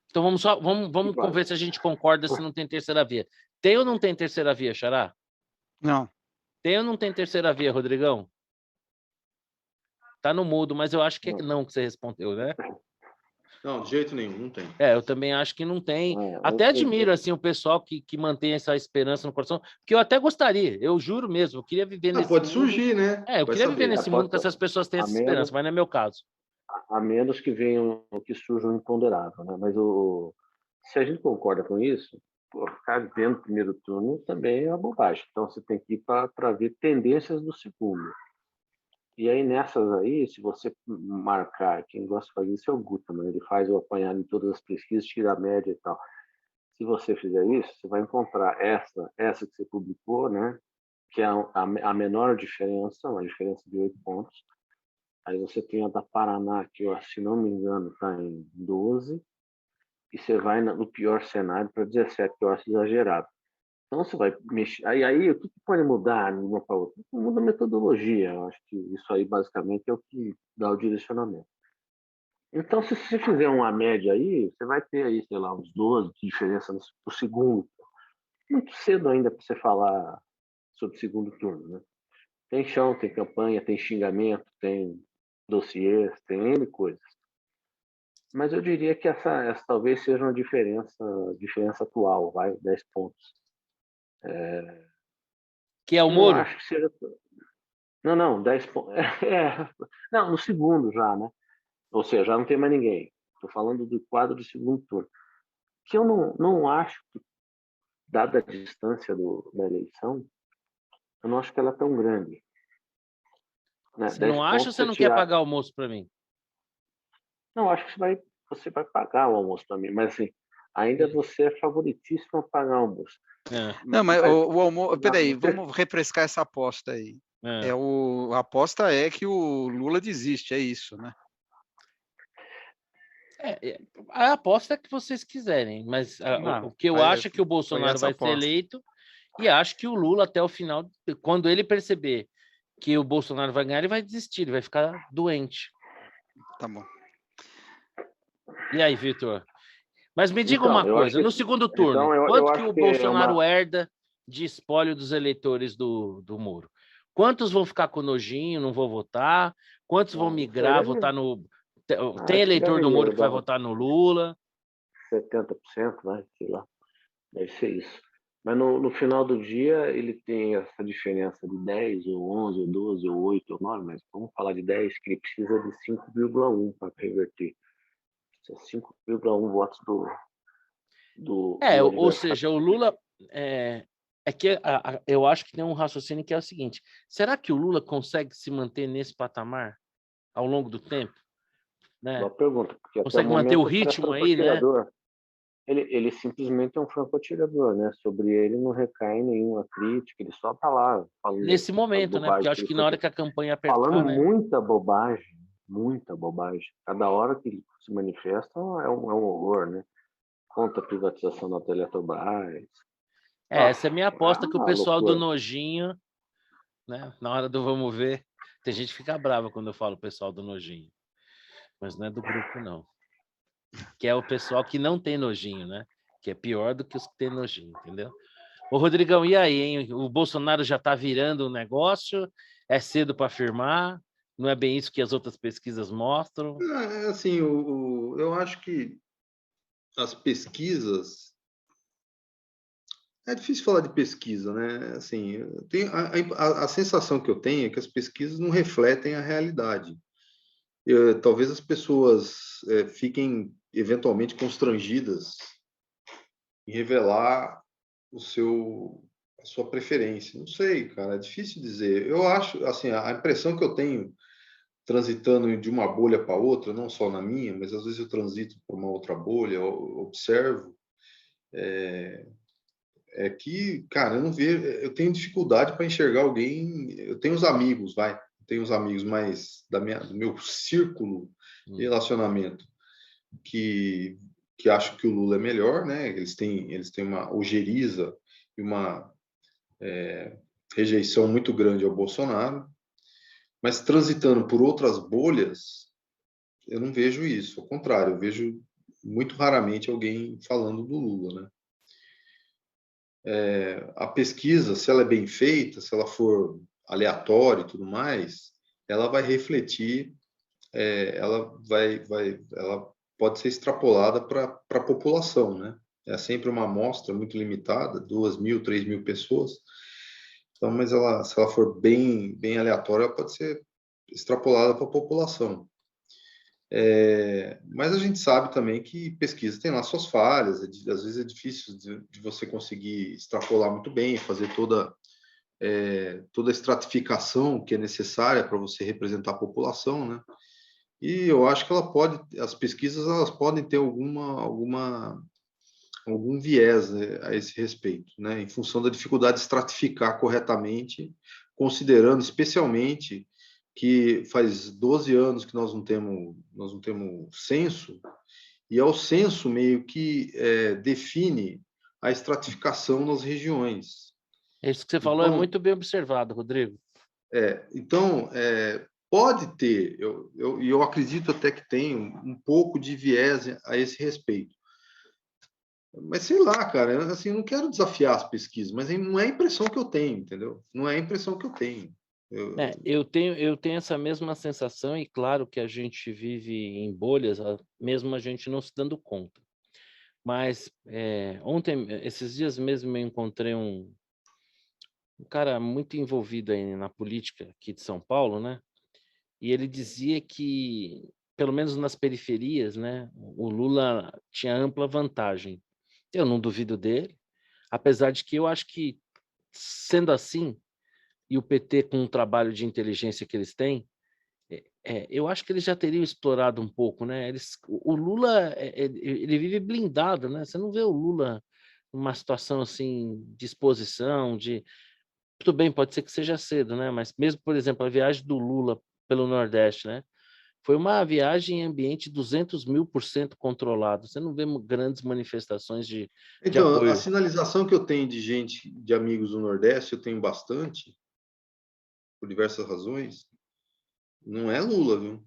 Então vamos ver se a gente concorda se não tem terceira via. Tem ou não tem terceira via, Xará? Não. Tem ou não tem terceira via, Rodrigão? Tá no mudo, mas eu acho que é não que você respondeu, né? Não, de jeito nenhum, não tem. Eu também acho que não tem. Até admiro assim o pessoal que mantém essa esperança no coração, porque eu até gostaria, eu juro mesmo, eu queria viver nesse pode mundo. surgir, né? Eu queria viver nesse mundo que essas pessoas têm essa esperança, mas não é meu caso. A menos que surja um imponderável, né? Mas se a gente concorda com isso, ficar vendo o primeiro turno também é uma bobagem. Então você tem que ir para ver tendências do segundo. E aí nessas aí, se você marcar, quem gosta de fazer isso é o Gutmann, ele faz o apanhado de todas as pesquisas, tira a média e tal. Se você fizer isso, você vai encontrar essa que você publicou, né? Que é a menor diferença, uma diferença de 8 pontos. Aí você tem a da Paraná, que, se não me engano, está em 12, e você vai no pior cenário para 17, que eu acho exagerado. Então você vai mexer. Aí o que pode mudar de uma para outra? Muda a metodologia. Eu acho que isso aí basicamente é o que dá o direcionamento. Então, se você fizer uma média aí, você vai ter aí, sei lá, uns 12 de diferença no segundo. Muito cedo ainda para você falar sobre o segundo turno, né? Tem chão, tem campanha, tem xingamento, tem dossiês, tem N coisas. Mas eu diria que essa talvez seja uma diferença atual, vai, 10 pontos. Que é o Moro? Não acho que seja... Não, 10 pontos. Não, no segundo já, né? Ou seja, já não tem mais ninguém. Estou falando do quadro de segundo turno. Que eu não acho que, dada a distância da eleição, eu não acho que ela é tão grande. Né? Você não acha ou você não quer pagar almoço para mim? Não, acho que você vai pagar o almoço para mim, mas assim, ainda você é favoritíssimo a pagar o almoço. Não, mas o almoço... Peraí, vamos refrescar essa aposta aí. A aposta é que o Lula desiste, é isso, né? A aposta é que vocês quiserem, mas o que eu acho é que o Bolsonaro vai ser eleito e acho que o Lula até o final, quando ele perceber que o Bolsonaro vai ganhar, ele vai desistir, ele vai ficar doente. Tá bom. E aí, Vitor? Mas me diga uma coisa, no segundo turno, quanto que o Bolsonaro herda de espólio dos eleitores do Moro? Quantos vão ficar com nojinho, não vão votar? Quantos vão migrar, votar no... Tem eleitor do Moro que vai votar no Lula? 70%, né? Sei lá. Deve ser isso. Mas no final do dia, ele tem essa diferença de 10, ou 11, ou 12, ou 8, ou 9, mas vamos falar de 10, que ele precisa de 5,1 para reverter. 5,1 votos do ou seja, o Lula... eu acho que tem um raciocínio que é o seguinte: será que o Lula consegue se manter nesse patamar ao longo do tempo? Né? Boa pergunta. Consegue manter o ritmo aí, né? Ele simplesmente é um franco-atirador, né? Sobre ele não recai nenhuma crítica, ele só está lá falando. Nesse momento, né? Porque eu acho que na hora que a campanha apertar, falando, né? muita bobagem. Cada hora que ele se manifesta é um horror, né? Contra a privatização da Teletrobras. Essa é a minha aposta, que o pessoal do nojinho, né? Na hora do vamos ver, tem gente que fica brava quando eu falo pessoal do nojinho, mas não é do grupo, não. Que é o pessoal que não tem nojinho, né? Que é pior do que os que têm nojinho, entendeu? Ô, Rodrigão, e aí, hein? O Bolsonaro já está virando um negócio? É cedo para afirmar? não é bem isso que as outras pesquisas mostram? Assim, eu acho que as pesquisas... É difícil falar de pesquisa, né? Assim, a sensação que eu tenho é que as pesquisas não refletem a realidade. Talvez as pessoas fiquem eventualmente constrangidas em revelar a sua preferência. Não sei, cara, é difícil dizer. Eu acho, assim, a impressão que eu tenho transitando de uma bolha para outra, não só na minha, mas às vezes eu transito por uma outra bolha, eu observo, é que, cara, eu não vejo, eu tenho dificuldade para enxergar alguém. Eu tenho os amigos, tenho os amigos mais do meu círculo de relacionamento que acham que o Lula é melhor, né? Eles têm uma ojeriza e uma rejeição muito grande ao Bolsonaro, mas transitando por outras bolhas, eu não vejo isso. Ao contrário, eu vejo muito raramente alguém falando do Lula, né? A pesquisa, se ela é bem feita, se ela for aleatória e tudo mais, ela vai refletir, ela pode ser extrapolada para a população, né? É sempre uma amostra muito limitada, 2.000, 3.000 pessoas. Então, mas se ela for bem aleatória, ela pode ser extrapolada para a população. Mas a gente sabe também que pesquisa tem lá suas falhas, às vezes é difícil de você conseguir extrapolar muito bem, fazer toda a estratificação que é necessária para você representar a população, né? E eu acho que as pesquisas elas podem ter algum viés, né, a esse respeito, né? Em função da dificuldade de estratificar corretamente, considerando especialmente que faz 12 anos que nós não temos censo, e é o censo meio que define a estratificação nas regiões. Isso que você falou é Então, muito bem observado, Rodrigo. então pode ter, eu acredito até que tem um pouco de viés a esse respeito. Mas sei lá, cara, assim, eu não quero desafiar as pesquisas, mas não é a impressão que eu tenho, entendeu? Não é a impressão que eu tenho. Eu tenho essa mesma sensação, e claro que a gente vive em bolhas, mesmo a gente não se dando conta. Mas esses dias mesmo, eu encontrei um cara muito envolvido aí na política aqui de São Paulo, né? E ele dizia que, pelo menos nas periferias, né, o Lula tinha ampla vantagem. Eu não duvido dele, apesar de que eu acho que, sendo assim, e o PT com o trabalho de inteligência que eles têm, eu acho que eles já teriam explorado um pouco, né? O Lula, ele vive blindado, né? Você não vê o Lula numa situação assim de exposição, tudo bem, pode ser que seja cedo, né? Mas mesmo, por exemplo, a viagem do Lula pelo Nordeste, né? Foi uma viagem em ambiente 200.000% controlado. Você não vê grandes manifestações de Então, a apoio. sinalização que eu tenho de gente, de amigos do Nordeste, eu tenho bastante, por diversas razões, não é Lula, viu?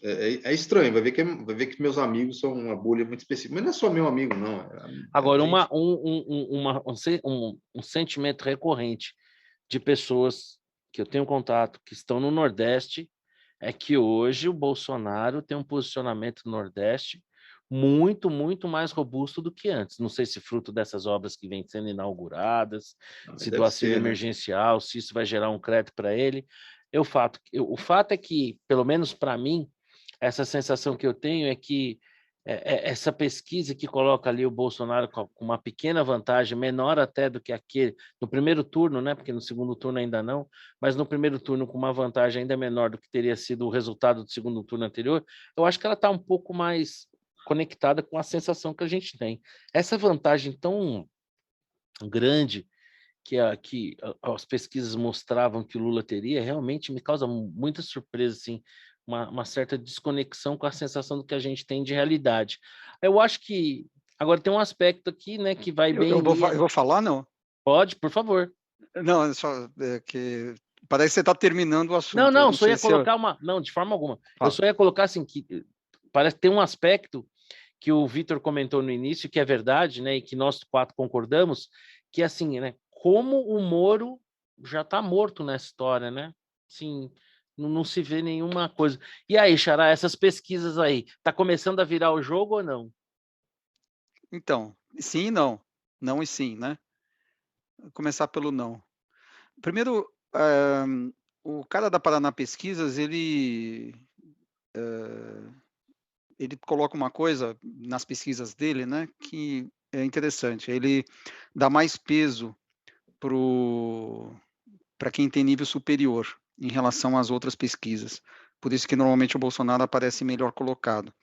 É estranho, vai ver que meus amigos são uma bolha muito específica, mas não é só meu amigo, não. Agora, Gente... um sentimento recorrente de pessoas que eu tenho contato, que estão no Nordeste, é que hoje o Bolsonaro tem um posicionamento no Nordeste muito, muito mais robusto do que antes. Não sei se fruto dessas obras que vêm sendo inauguradas, se do Deve auxílio ser, né? emergencial, se isso vai gerar um crédito para ele. O fato é que, pelo menos para mim, essa sensação que eu tenho é que essa pesquisa que coloca ali o Bolsonaro com uma pequena vantagem, menor até do que aquele no primeiro turno, né? Porque no segundo turno ainda não, mas no primeiro turno com uma vantagem ainda menor do que teria sido o resultado do segundo turno anterior, eu acho que ela está um pouco mais conectada com a sensação que a gente tem. Essa vantagem tão grande que as pesquisas mostravam que o Lula teria, realmente me causa muita surpresa, assim, uma certa desconexão com a sensação do que a gente tem de realidade. Eu acho que agora tem um aspecto aqui, né, que vai bem. Eu vou falar, não? Pode, por favor. Não, é só que parece que você está terminando o assunto. Não, Eu não só ia sei se eu... colocar não, de forma alguma. Eu Fala. só ia colocar assim que parece ter um aspecto que o Vitor comentou no início, que é verdade, né, e que nós quatro concordamos, que é assim, né, como o Moro já está morto nessa história, né? Sim, Não se vê nenhuma coisa. E aí, Xará, essas pesquisas aí, tá começando a virar o jogo ou não? Então, sim e não. Não e sim, né? Vou começar pelo não. Primeiro, o cara da Paraná Pesquisas, ele coloca uma coisa nas pesquisas dele, né, que é interessante. Ele dá mais peso para quem tem nível superior em relação às outras pesquisas. Por isso que normalmente o Bolsonaro aparece melhor colocado,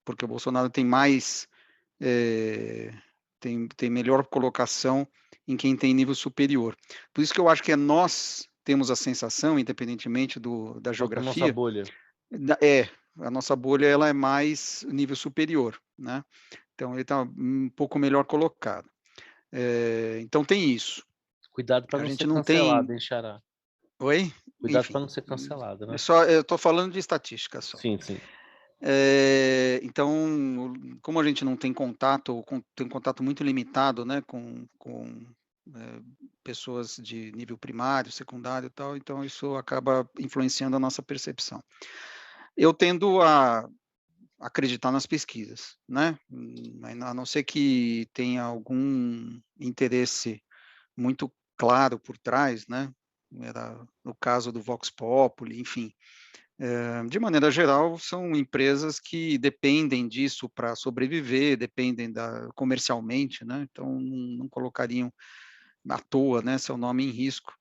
porque o Bolsonaro tem mais tem melhor colocação em quem tem nível superior. Por isso que eu acho que nós temos a sensação, independentemente da Nossa geografia, bolha. a nossa bolha ela é mais nível superior, né? Então ele está um pouco melhor colocado. Então tem isso. Cuidado para A não gente ser não cancelado, tem. hein, Xará? Oi? Cuidado Enfim. para não ser cancelado, né? Eu estou falando de estatística só. Sim, sim. Então, como a gente não tem contato, ou tem contato muito limitado, né, com pessoas de nível primário, secundário e tal, então isso acaba influenciando a nossa percepção. Eu tendo a acreditar nas pesquisas, né, a não ser que tenha algum interesse muito claro por trás, né, era no caso do Vox Populi, enfim. De maneira geral, são empresas que dependem disso para sobreviver, dependem comercialmente, né? Então não colocariam à toa, né, seu nome em risco.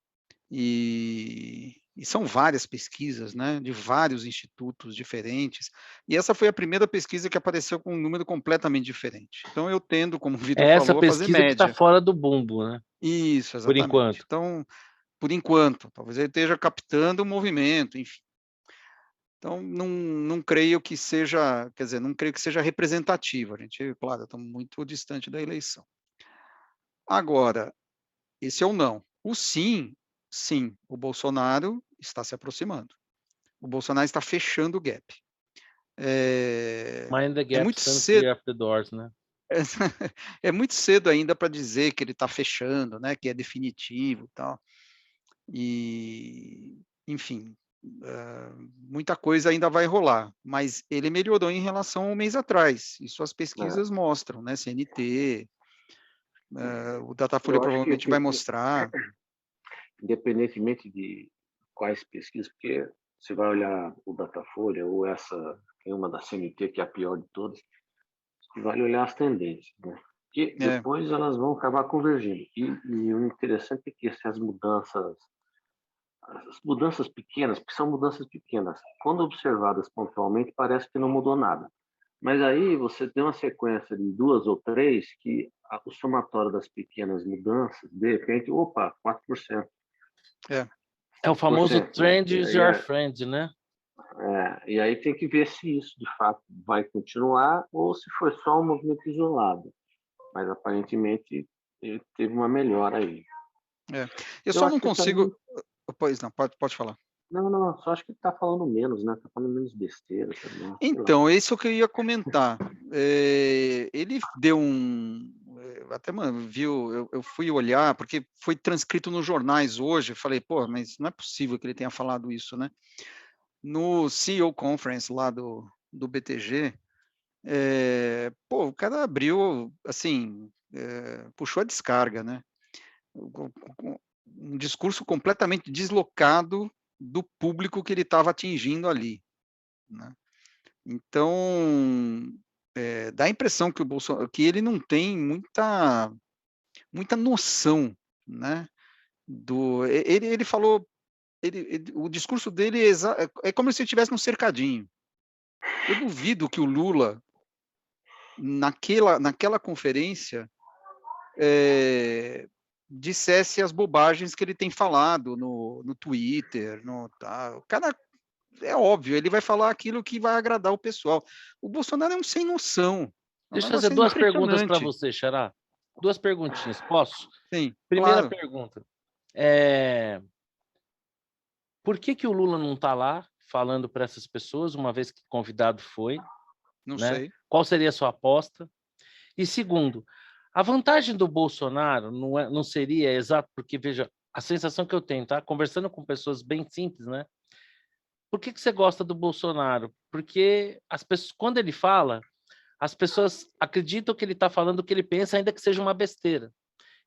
E são várias pesquisas, né, de vários institutos diferentes. E essa foi a primeira pesquisa que apareceu com um número completamente diferente. Então eu tendo, como o Vitor É essa falou, a fazer pesquisa que está média. fora do bumbo, né? Isso, Por exatamente. enquanto. Então, por enquanto, talvez ele esteja captando o movimento, enfim. Então, não creio que seja, quer dizer, não creio que seja representativo. A gente, claro, estamos muito distante da eleição. Agora, esse é o não. O sim, sim, o Bolsonaro está se aproximando. O Bolsonaro está fechando o gap. Mind the É gap, muito stand cedo, clear of the doors, né? é muito cedo ainda para dizer que ele está fechando, né, que é definitivo e tal. E, enfim, muita coisa ainda vai rolar, mas ele melhorou em relação a um mês atrás. Isso as pesquisas mostram, né? CNT, o Datafolha Eu acho que, provavelmente vai mostrar. independentemente de quais pesquisas, porque você vai olhar o Datafolha ou tem uma da CNT, que é a pior de todas, que vale olhar as tendências, né? Que depois elas vão acabar convergindo. E o interessante é que as mudanças pequenas, porque são mudanças pequenas, quando observadas pontualmente, parece que não mudou nada. Mas aí você tem uma sequência de 2 ou 3 que o somatório das pequenas mudanças, de repente, opa, 4%. É o famoso 4%, né? trend is your friend, né? E aí tem que ver se isso, de fato, vai continuar ou se foi só um movimento isolado. Mas, aparentemente, ele teve uma melhora aí. Eu só Eu acho não que consigo. também... Pois não, pode falar. Não, só acho que está falando menos, né? Está falando menos besteira também. Então, isso que eu ia comentar. Ele deu até, mano, viu, eu fui olhar, porque foi transcrito nos jornais hoje, eu falei, pô, mas não é possível que ele tenha falado isso, né? No CEO Conference lá do BTG, o cara abriu, assim, puxou a descarga, né? Um discurso completamente deslocado do público que ele estava atingindo ali, né? Então, dá a impressão que que ele não tem muita noção, né? Ele falou, o discurso dele é como se ele estivesse num cercadinho. Eu duvido que o Lula, naquela conferência, dissesse as bobagens que ele tem falado no Twitter, o cara, é óbvio, ele vai falar aquilo que vai agradar o pessoal. O Bolsonaro é um sem noção. É um Deixa eu fazer negócio 2 perguntas para impressionante. você, Xará. 2 perguntinhas, posso? Sim, Primeira claro. pergunta. Por que o Lula não está lá falando para essas pessoas, uma vez que convidado foi? Não Né? sei. Qual seria a sua aposta? E segundo, a vantagem do Bolsonaro não seria exato, porque, veja, a sensação que eu tenho, tá? Conversando com pessoas bem simples, né? por que você gosta do Bolsonaro? Porque as pessoas, quando ele fala, as pessoas acreditam que ele está falando o que ele pensa, ainda que seja uma besteira.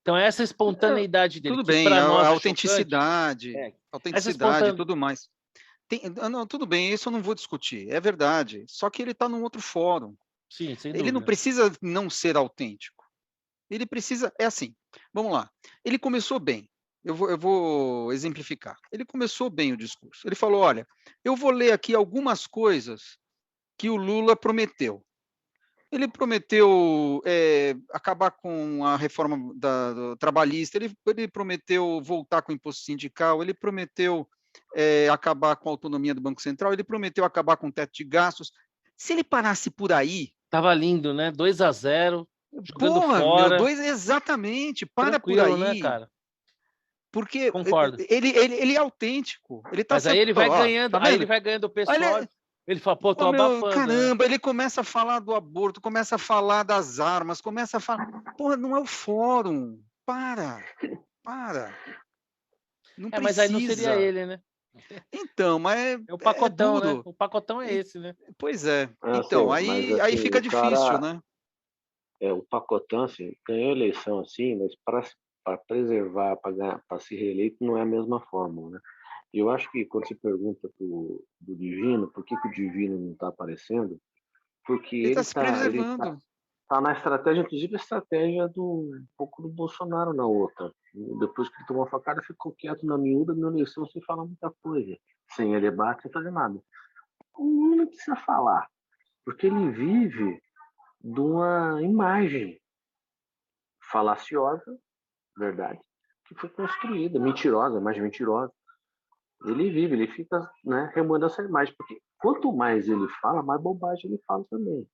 Então, essa espontaneidade dele, Tudo que bem, para a nós é chocante, autenticidade, essa autenticidade e espontaneidade. tudo mais. Não, tudo bem, isso eu não vou discutir, é verdade. Só que ele está num outro fórum. Sim, sem Ele não dúvida. precisa não ser autêntico. Ele precisa, é assim, vamos lá. Ele começou bem. Eu vou exemplificar. Ele começou bem o discurso. Ele falou: olha, eu vou ler aqui algumas coisas que o Lula prometeu. Ele prometeu acabar com a reforma do trabalhista, ele prometeu voltar com o imposto sindical, ele prometeu acabar com a autonomia do Banco Central, ele prometeu acabar com o teto de gastos. Se ele parasse por aí, Tava lindo, né? 2-0, jogando porra, meu, fora, exatamente, para por tranquilo, né, aí, cara? porque Concordo. ele é autêntico, ele está Mas aí sendo, ele vai ó, ganhando, tá aí ele vendo? vai ganhando o pessoal. Olha, Ele fala, pô, tô pô, meu, abafando, né? caramba, ele começa a falar do aborto, começa a falar das armas, começa a falar. Porra, não é o fórum. Para. Não Mas aí não seria precisa. ele, né? Então, mas É o é pacotão, né? duro. O pacotão é E- esse, né? Pois é. É Então, assim, mas aí assim, fica o difícil, cara, né? o pacotão, assim, ganhou a eleição assim, mas para preservar, para se reeleito, não é a mesma fórmula, né? E eu acho que quando se pergunta do Divino, por que o Divino não está aparecendo, porque Ele está ele se tá preservando. na estratégia, inclusive a estratégia um pouco do Bolsonaro na outra. Depois que ele tomou a facada, ficou quieto na miúda, na eleição, sem falar muita coisa, sem debate, sem fazer nada. O Lula não precisa falar, porque ele vive de uma imagem falaciosa, verdade, que foi construída, mentirosa, imagem mentirosa. Ele vive, ele fica, né, remando essa imagem, porque quanto mais ele fala, mais bobagem ele fala também.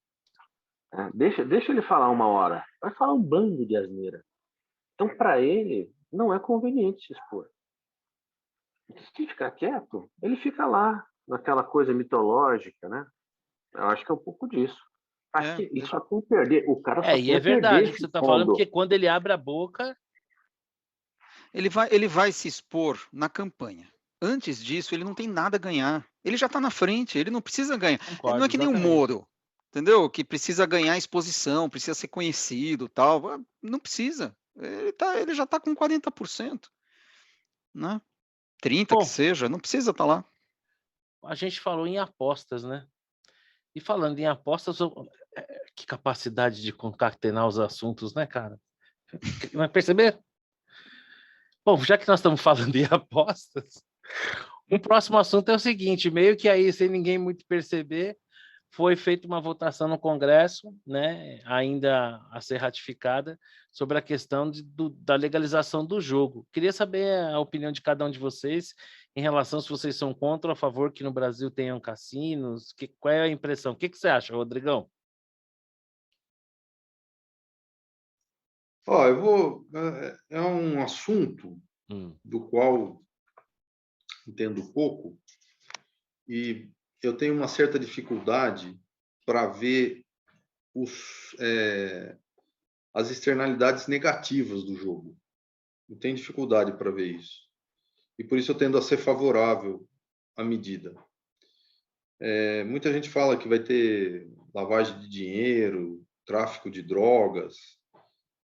Deixa ele falar uma hora, vai falar um bando de asneira. Então, para ele, não é conveniente se expor. Se ficar quieto, ele fica lá, naquela coisa mitológica, né? Eu acho que é um pouco disso. É. E só tem perder. O cara só E tem é a perder verdade o que você está falando, expondo. porque quando ele abre a boca, Ele vai se expor na campanha. Antes disso, ele não tem nada a ganhar. Ele já está na frente, ele não precisa ganhar. Não é concordo, que nem o exatamente. Moro, entendeu? Que precisa ganhar exposição, precisa ser conhecido, tal. Não precisa. Ele já está com 40%, né? 30% que Bom, seja, não precisa estar lá. a gente falou em apostas, né? E falando em apostas, que capacidade de concatenar os assuntos, né, cara? Vai perceber? Bom, já que nós estamos falando em apostas, um próximo assunto é o seguinte, meio que aí, sem ninguém muito perceber, foi feita uma votação no Congresso, né, ainda a ser ratificada, sobre a questão da legalização do jogo. Queria saber a opinião de cada um de vocês em relação se vocês são contra ou a favor que no Brasil tenham cassinos, qual é a impressão? O que você acha, Rodrigão? Ó, eu vou. É um assunto do qual entendo pouco e eu tenho uma certa dificuldade para ver as externalidades negativas do jogo. Eu tenho dificuldade para ver isso. E por isso eu tendo a ser favorável à medida. Muita gente fala que vai ter lavagem de dinheiro, tráfico de drogas.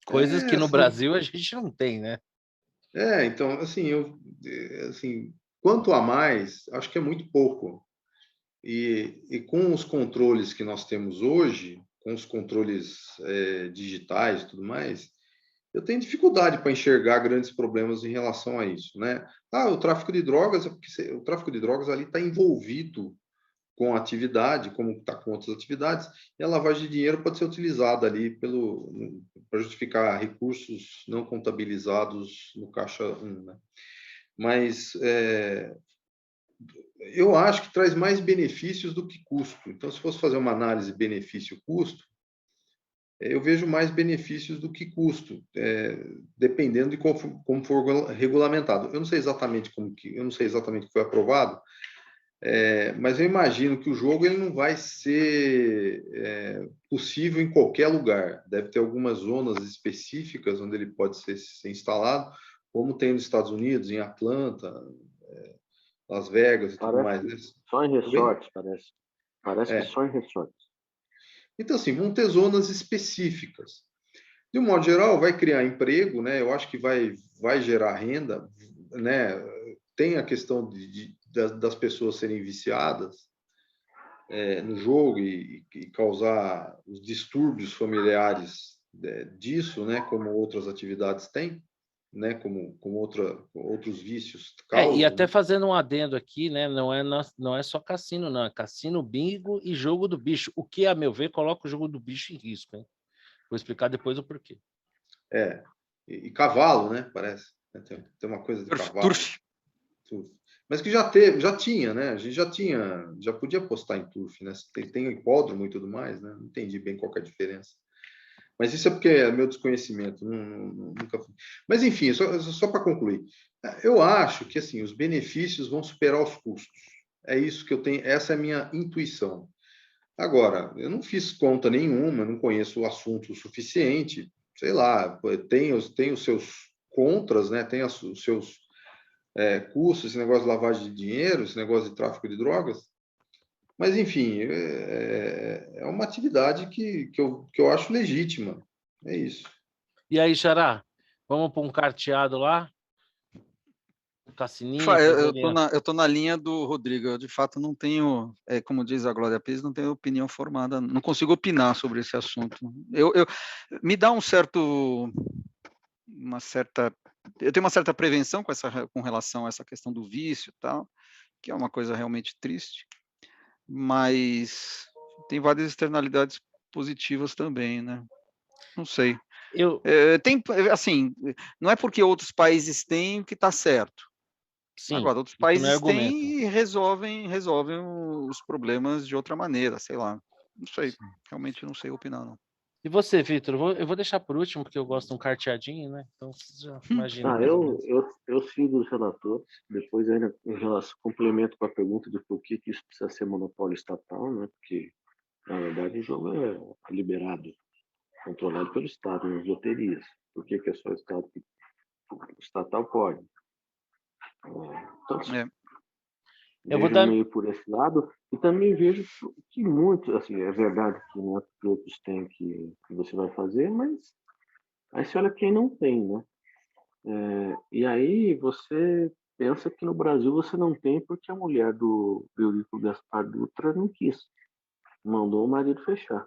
Coisas que no Assim, Brasil a gente não tem, né? então, assim, quanto a mais, acho que é muito pouco. E com os controles que nós temos hoje, com os controles digitais e tudo mais, eu tenho dificuldade para enxergar grandes problemas em relação a isso, né? O tráfico de drogas, porque o tráfico de drogas ali está envolvido com a atividade, como está com outras atividades, e a lavagem de dinheiro pode ser utilizada ali para justificar recursos não contabilizados no caixa 1, né? Mas eu acho que traz mais benefícios do que custo. Então, se fosse fazer uma análise benefício-custo, eu vejo mais benefícios do que custo, dependendo de como for regulamentado. Eu não sei exatamente o que foi aprovado, mas eu imagino que o jogo ele não vai ser possível em qualquer lugar. Deve ter algumas zonas específicas onde ele pode ser instalado, como tem nos Estados Unidos, em Atlanta, Las Vegas e tudo mais. Né? Só em resorts, parece. Parece que só em resorts. Então, assim, vão ter zonas específicas. De um modo geral, vai criar emprego, né? Eu acho que vai gerar renda, né? Tem a questão das pessoas serem viciadas no jogo e causar os distúrbios familiares disso, né? Como outras atividades têm, né? Como outros vícios causam. E até fazendo um adendo aqui, né? Não é só cassino, não. É cassino, bingo e jogo do bicho. O que, a meu ver, coloca o jogo do bicho em risco, hein? Vou explicar depois o porquê. E cavalo, né? Parece. Tem uma coisa de cavalo. Turf. Mas que já tinha, né? A gente já podia apostar em turf, né? Tem hipódromo e tudo mais, né? Não entendi bem qual que é a diferença. Mas isso é porque é meu desconhecimento. Nunca fui. Mas, enfim, só para concluir. Eu acho que, assim, os benefícios vão superar os custos. É isso que eu tenho, essa é a minha intuição. Agora, eu não fiz conta nenhuma, não conheço o assunto o suficiente, sei lá, tem os seus contras, né? Tem os seus custos, esse negócio de lavagem de dinheiro, esse negócio de tráfico de drogas. Mas, enfim, é uma atividade que eu acho legítima. É isso. E aí, Xará, vamos para um carteado lá? Um cassininho? Eu tô na linha do Rodrigo. Eu, de fato, não tenho, como diz a Glória Pires, não tenho opinião formada. Não consigo opinar sobre esse assunto. Me dá eu tenho uma certa prevenção com relação a essa questão do vício e tal, que é uma coisa realmente triste, mas tem várias externalidades positivas também, né? Não sei. Tem, assim, não é porque outros países têm que está certo. Sim, agora, outros países têm e resolvem os problemas de outra maneira, sei lá. Não sei, realmente não sei opinar, não. E você, Vitor? Eu vou deixar por último, porque eu gosto de um carteadinho, né? Então, você já imagina. Eu sigo os relatores, depois ainda em relação, complemento com a pergunta de por que isso precisa ser monopólio estatal, né? Porque, na verdade, o jogo é liberado, controlado pelo Estado, nas loterias. Por que é só o Estado que o estatal pode? Então, eu vou dar meio por esse lado e também vejo que muito, assim, é verdade que não é que outros têm que você vai fazer, mas aí você olha quem não tem, né? E aí você pensa que no Brasil você não tem porque a mulher do Eurico Gaspar Dutra não quis, mandou o marido fechar,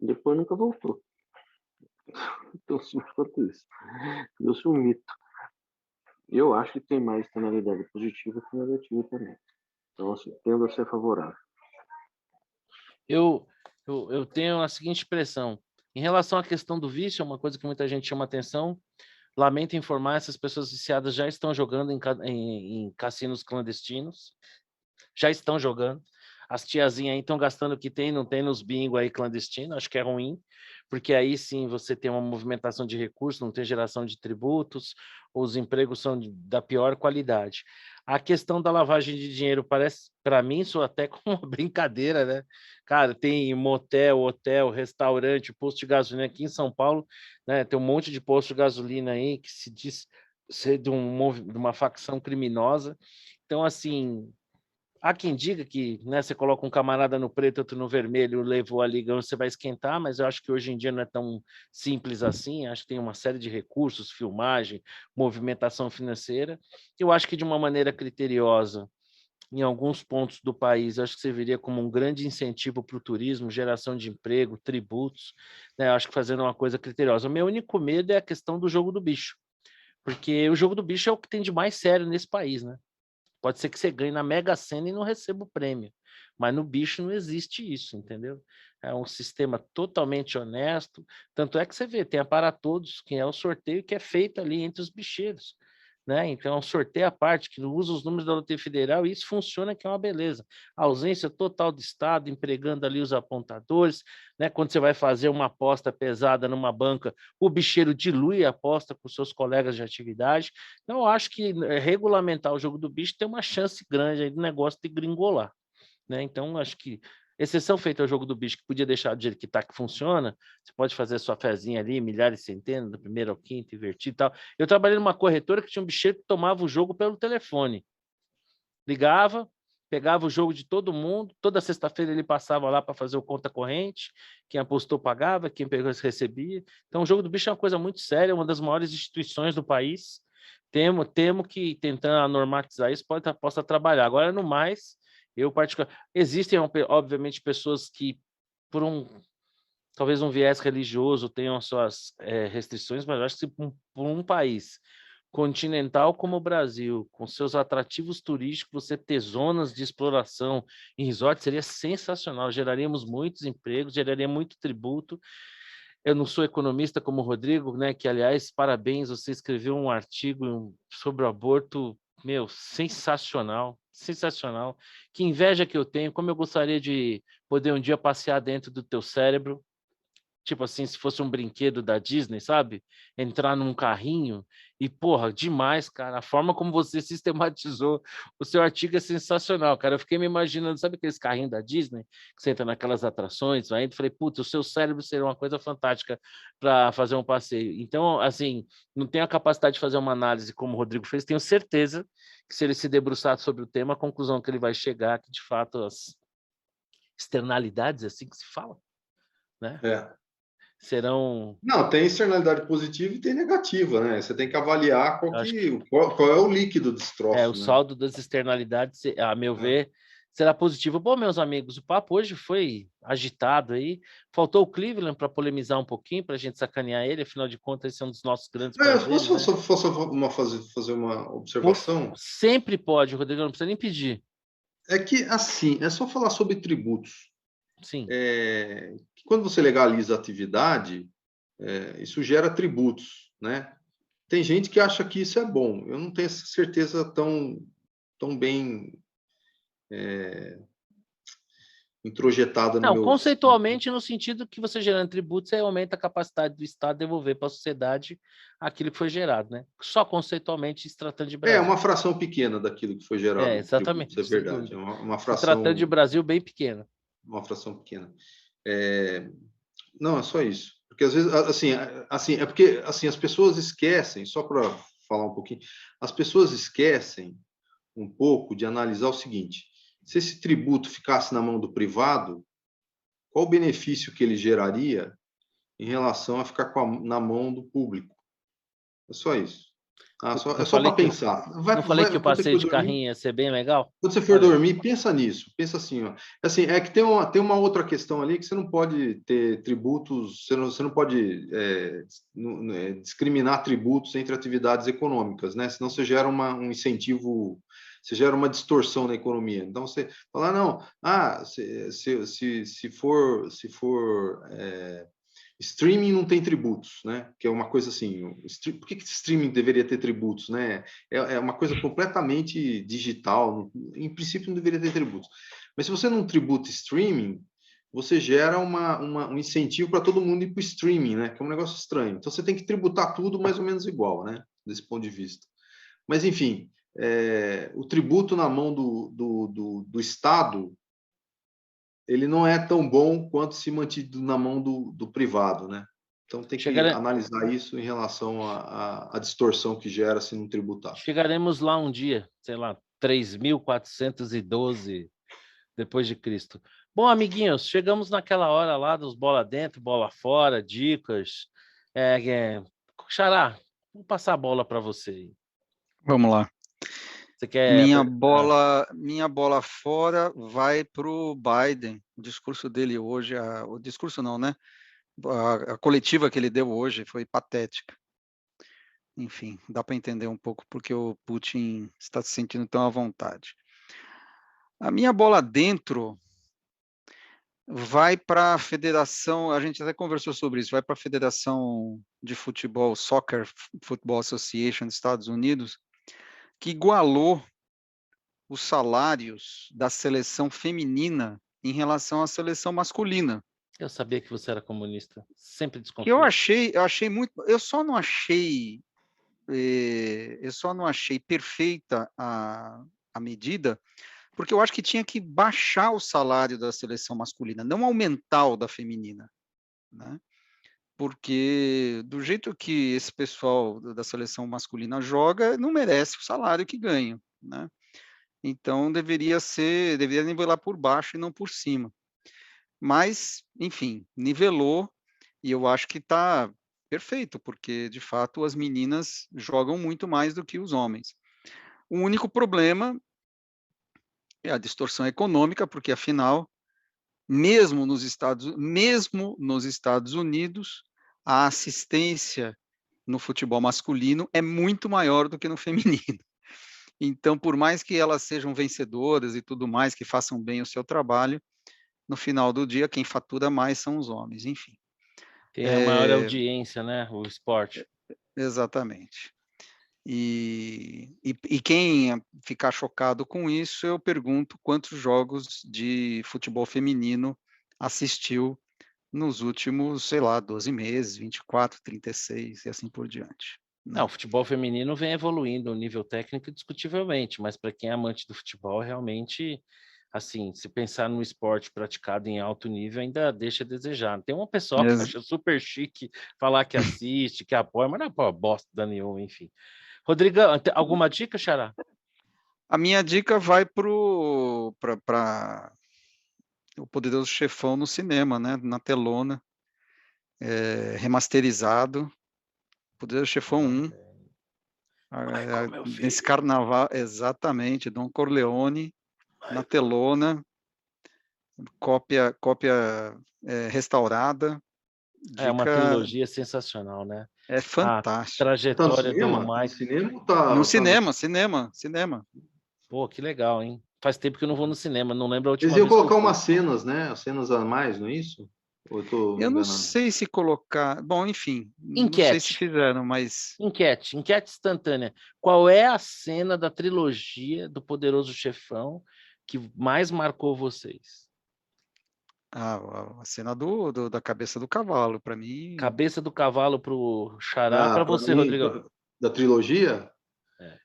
depois nunca voltou. Então, simples quanto isso. Deu-se um mito. Eu acho que tem mais tonalidade positiva que negativa também. Então, assim, tendo a ser favorável. Eu tenho a seguinte impressão. Em relação à questão do vício, é uma coisa que muita gente chama atenção. Lamento informar, essas pessoas viciadas já estão jogando em cassinos clandestinos. Já estão jogando. As tiazinhas aí estão gastando o que tem, não tem nos bingo aí clandestino. Acho que é ruim, porque aí sim você tem uma movimentação de recursos, não tem geração de tributos, os empregos são da pior qualidade. A questão da lavagem de dinheiro parece, para mim, isso até como uma brincadeira, né? Cara, tem motel, hotel, restaurante, posto de gasolina aqui em São Paulo, né? Tem um monte de posto de gasolina aí que se diz ser de uma facção criminosa. Então, assim, há quem diga que, né, você coloca um camarada no preto, outro no vermelho, levou a liga, você vai esquentar, mas eu acho que hoje em dia não é tão simples assim. Acho que tem uma série de recursos, filmagem, movimentação financeira. Eu acho que de uma maneira criteriosa, em alguns pontos do país, acho que serviria como um grande incentivo para o turismo, geração de emprego, tributos, né? Acho que fazendo uma coisa criteriosa. O meu único medo é a questão do jogo do bicho, porque o jogo do bicho é o que tem de mais sério nesse país, né? Pode ser que você ganhe na Mega Sena e não receba o prêmio, mas no bicho não existe isso, entendeu? É um sistema totalmente honesto, tanto é que você vê, tem a para todos, que é o sorteio que é feito ali entre os bicheiros, né? Então, é um sorteio à parte, que usa os números da Loteria Federal, e isso funciona, que é uma beleza. A ausência total do Estado, empregando ali os apontadores, né? Quando você vai fazer uma aposta pesada numa banca, o bicheiro dilui a aposta com seus colegas de atividade. Então, eu acho que regulamentar o jogo do bicho tem uma chance grande aí do negócio de gringolar, né? Então, acho que exceção feita ao jogo do bicho, que podia deixar do jeito que está, que funciona, você pode fazer sua fezinha ali, milhares e centenas, do primeiro ao quinto, invertido e tal. Eu trabalhei numa corretora que tinha um bicheiro que tomava o jogo pelo telefone. ligava, pegava o jogo de todo mundo, toda sexta-feira ele passava lá para fazer o conta corrente, quem apostou pagava, quem pegou recebia. Então o jogo do bicho é uma coisa muito séria, uma das maiores instituições do país. Temo que tentando normatizar isso possa trabalhar. Agora, no mais, eu particularmente... Existem, obviamente, pessoas que, por talvez um viés religioso, tenham suas restrições, mas eu acho que por um país continental como o Brasil, com seus atrativos turísticos, você ter zonas de exploração em resort seria sensacional, geraríamos muitos empregos, geraria muito tributo. Eu não sou economista como o Rodrigo, né? Que, aliás, parabéns, você escreveu um artigo sobre o aborto, meu, sensacional, sensacional. Que inveja que eu tenho, como eu gostaria de poder um dia passear dentro do teu cérebro, tipo assim, se fosse um brinquedo da Disney, sabe? Entrar num carrinho e, porra, demais, cara. A forma como você sistematizou o seu artigo é sensacional, cara. Eu fiquei me imaginando, sabe aqueles carrinhos da Disney? Que você entra naquelas atrações, vai indo, falei, putz, o seu cérebro seria uma coisa fantástica para fazer um passeio. Então, assim, não tenho a capacidade de fazer uma análise como o Rodrigo fez, tenho certeza que se ele se debruçar sobre o tema, a conclusão que ele vai chegar é que, de fato, as externalidades, assim que se fala, né? Serão... Não, tem externalidade positiva e tem negativa, né? Você tem que avaliar qual é o líquido desse o troço, né? saldo das externalidades, a meu ver, será positivo. Bom, meus amigos, o papo hoje foi agitado aí. Faltou o Cleveland para polemizar um pouquinho, para a gente sacanear ele. Afinal de contas, esse é um dos nossos grandes Eu prazeres, posso né? fazer uma observação? Sempre pode, Rodrigo, não precisa nem pedir. É que, assim, é só falar sobre tributos. Sim. Quando você legaliza a atividade, isso gera tributos, né? Tem gente que acha que isso é bom. Eu não tenho essa certeza tão bem introjetada no Não, meu... conceitualmente, no sentido que você gerando tributos, você aumenta a capacidade do Estado de devolver para a sociedade aquilo que foi gerado, né? Só conceitualmente, se tratando de É Brasil. uma fração pequena daquilo que foi gerado de tributos, Exatamente, é sem verdade. dúvida. É uma Se tratando de fração, Brasil, bem pequena. uma fração pequena. Não, é só isso. Porque às vezes, assim, é porque assim as pessoas esquecem, só para falar um pouquinho, as pessoas esquecem um pouco de analisar o seguinte: se esse tributo ficasse na mão do privado, qual o benefício que ele geraria em relação a ficar na mão do público? É só isso. É Não só falei para que pensar. não falei que o Quando você passeio for de dormir, carrinho ia ser bem legal? quando você for Olha aí. dormir, pensa nisso. Pensa assim, ó. Assim, é que tem uma outra questão ali que você não pode ter tributos, você não pode discriminar tributos entre atividades econômicas, né? Senão você gera um incentivo, você gera uma distorção na economia. Então você fala, não, se for streaming não tem tributos, né? Que é uma coisa assim, por que streaming deveria ter tributos, né? É uma coisa completamente digital, em princípio não deveria ter tributos. Mas se você não tributa streaming, você gera um incentivo para todo mundo ir para o streaming, né? Que é um negócio estranho. Então você tem que tributar tudo mais ou menos igual, né? Desse ponto de vista. Mas enfim, o tributo na mão do Estado, ele não é tão bom quanto se mantido na mão do privado, né? Então tem que analisar isso em relação à distorção que gera se não tributar. Chegaremos lá um dia, sei lá, 3.412 depois de Cristo. Bom, amiguinhos, chegamos naquela hora lá dos bola dentro, bola fora, dicas. Xará, vou passar a bola para você. Vamos lá. Você quer... Minha bola fora vai para o Biden. O discurso dele hoje, o discurso não, né? A coletiva que ele deu hoje foi patética. Enfim, dá para entender um pouco porque o Putin está se sentindo tão à vontade. A minha bola dentro vai para a federação, a gente até conversou sobre isso, vai para a Federação de Futebol, Soccer Football Association dos Estados Unidos, que igualou os salários da seleção feminina em relação à seleção masculina. Eu sabia que você era comunista. Sempre Que eu desconfiei. achei muito, eu só não achei perfeita a medida, porque eu acho que tinha que baixar o salário da seleção masculina, não aumentar o da feminina, né? Porque do jeito que esse pessoal da seleção masculina joga, não merece o salário que ganha, né? Então deveria nivelar por baixo e não por cima. Mas, enfim, nivelou e eu acho que está perfeito, porque de fato as meninas jogam muito mais do que os homens. O único problema é a distorção econômica, porque afinal, mesmo nos Estados Unidos, a assistência no futebol masculino é muito maior do que no feminino. Então, por mais que elas sejam vencedoras e tudo mais, que façam bem o seu trabalho, no final do dia, quem fatura mais são os homens, enfim. Tem a maior audiência, né? O esporte. Exatamente. E quem ficar chocado com isso, eu pergunto quantos jogos de futebol feminino assistiu nos últimos, sei lá, 12 meses, 24, 36 e assim por diante. Não, o futebol feminino vem evoluindo o nível técnico indiscutivelmente, mas para quem é amante do futebol, realmente, assim, se pensar no esporte praticado em alto nível, ainda deixa a desejar. Tem uma pessoa que acha super chique falar que assiste, que apoia, mas não é bosta nenhuma, enfim. Rodrigão, alguma dica, Xará? A minha dica vai para o Poderoso Chefão no cinema, né? Na telona, remasterizado. Poderoso Chefão 1. Nesse carnaval, exatamente, Don Corleone, na telona, cópia restaurada. É uma trilogia sensacional, né? É fantástico. A trajetória do Michael. Michael. No cinema. Pô, que legal, hein? Faz tempo que eu não vou no cinema, não lembro a última Eles vez iam colocar umas cenas, né? As cenas a mais, não é isso? Ou eu tô Eu não enganado? sei se colocar... Bom, enfim, Enquete. não sei se fizeram, mas... Enquete instantânea. Qual é a cena da trilogia do Poderoso Chefão que mais marcou vocês? A cena da cabeça do cavalo, para mim... Cabeça do cavalo pro Xará, para você, mim, Rodrigão. Da trilogia,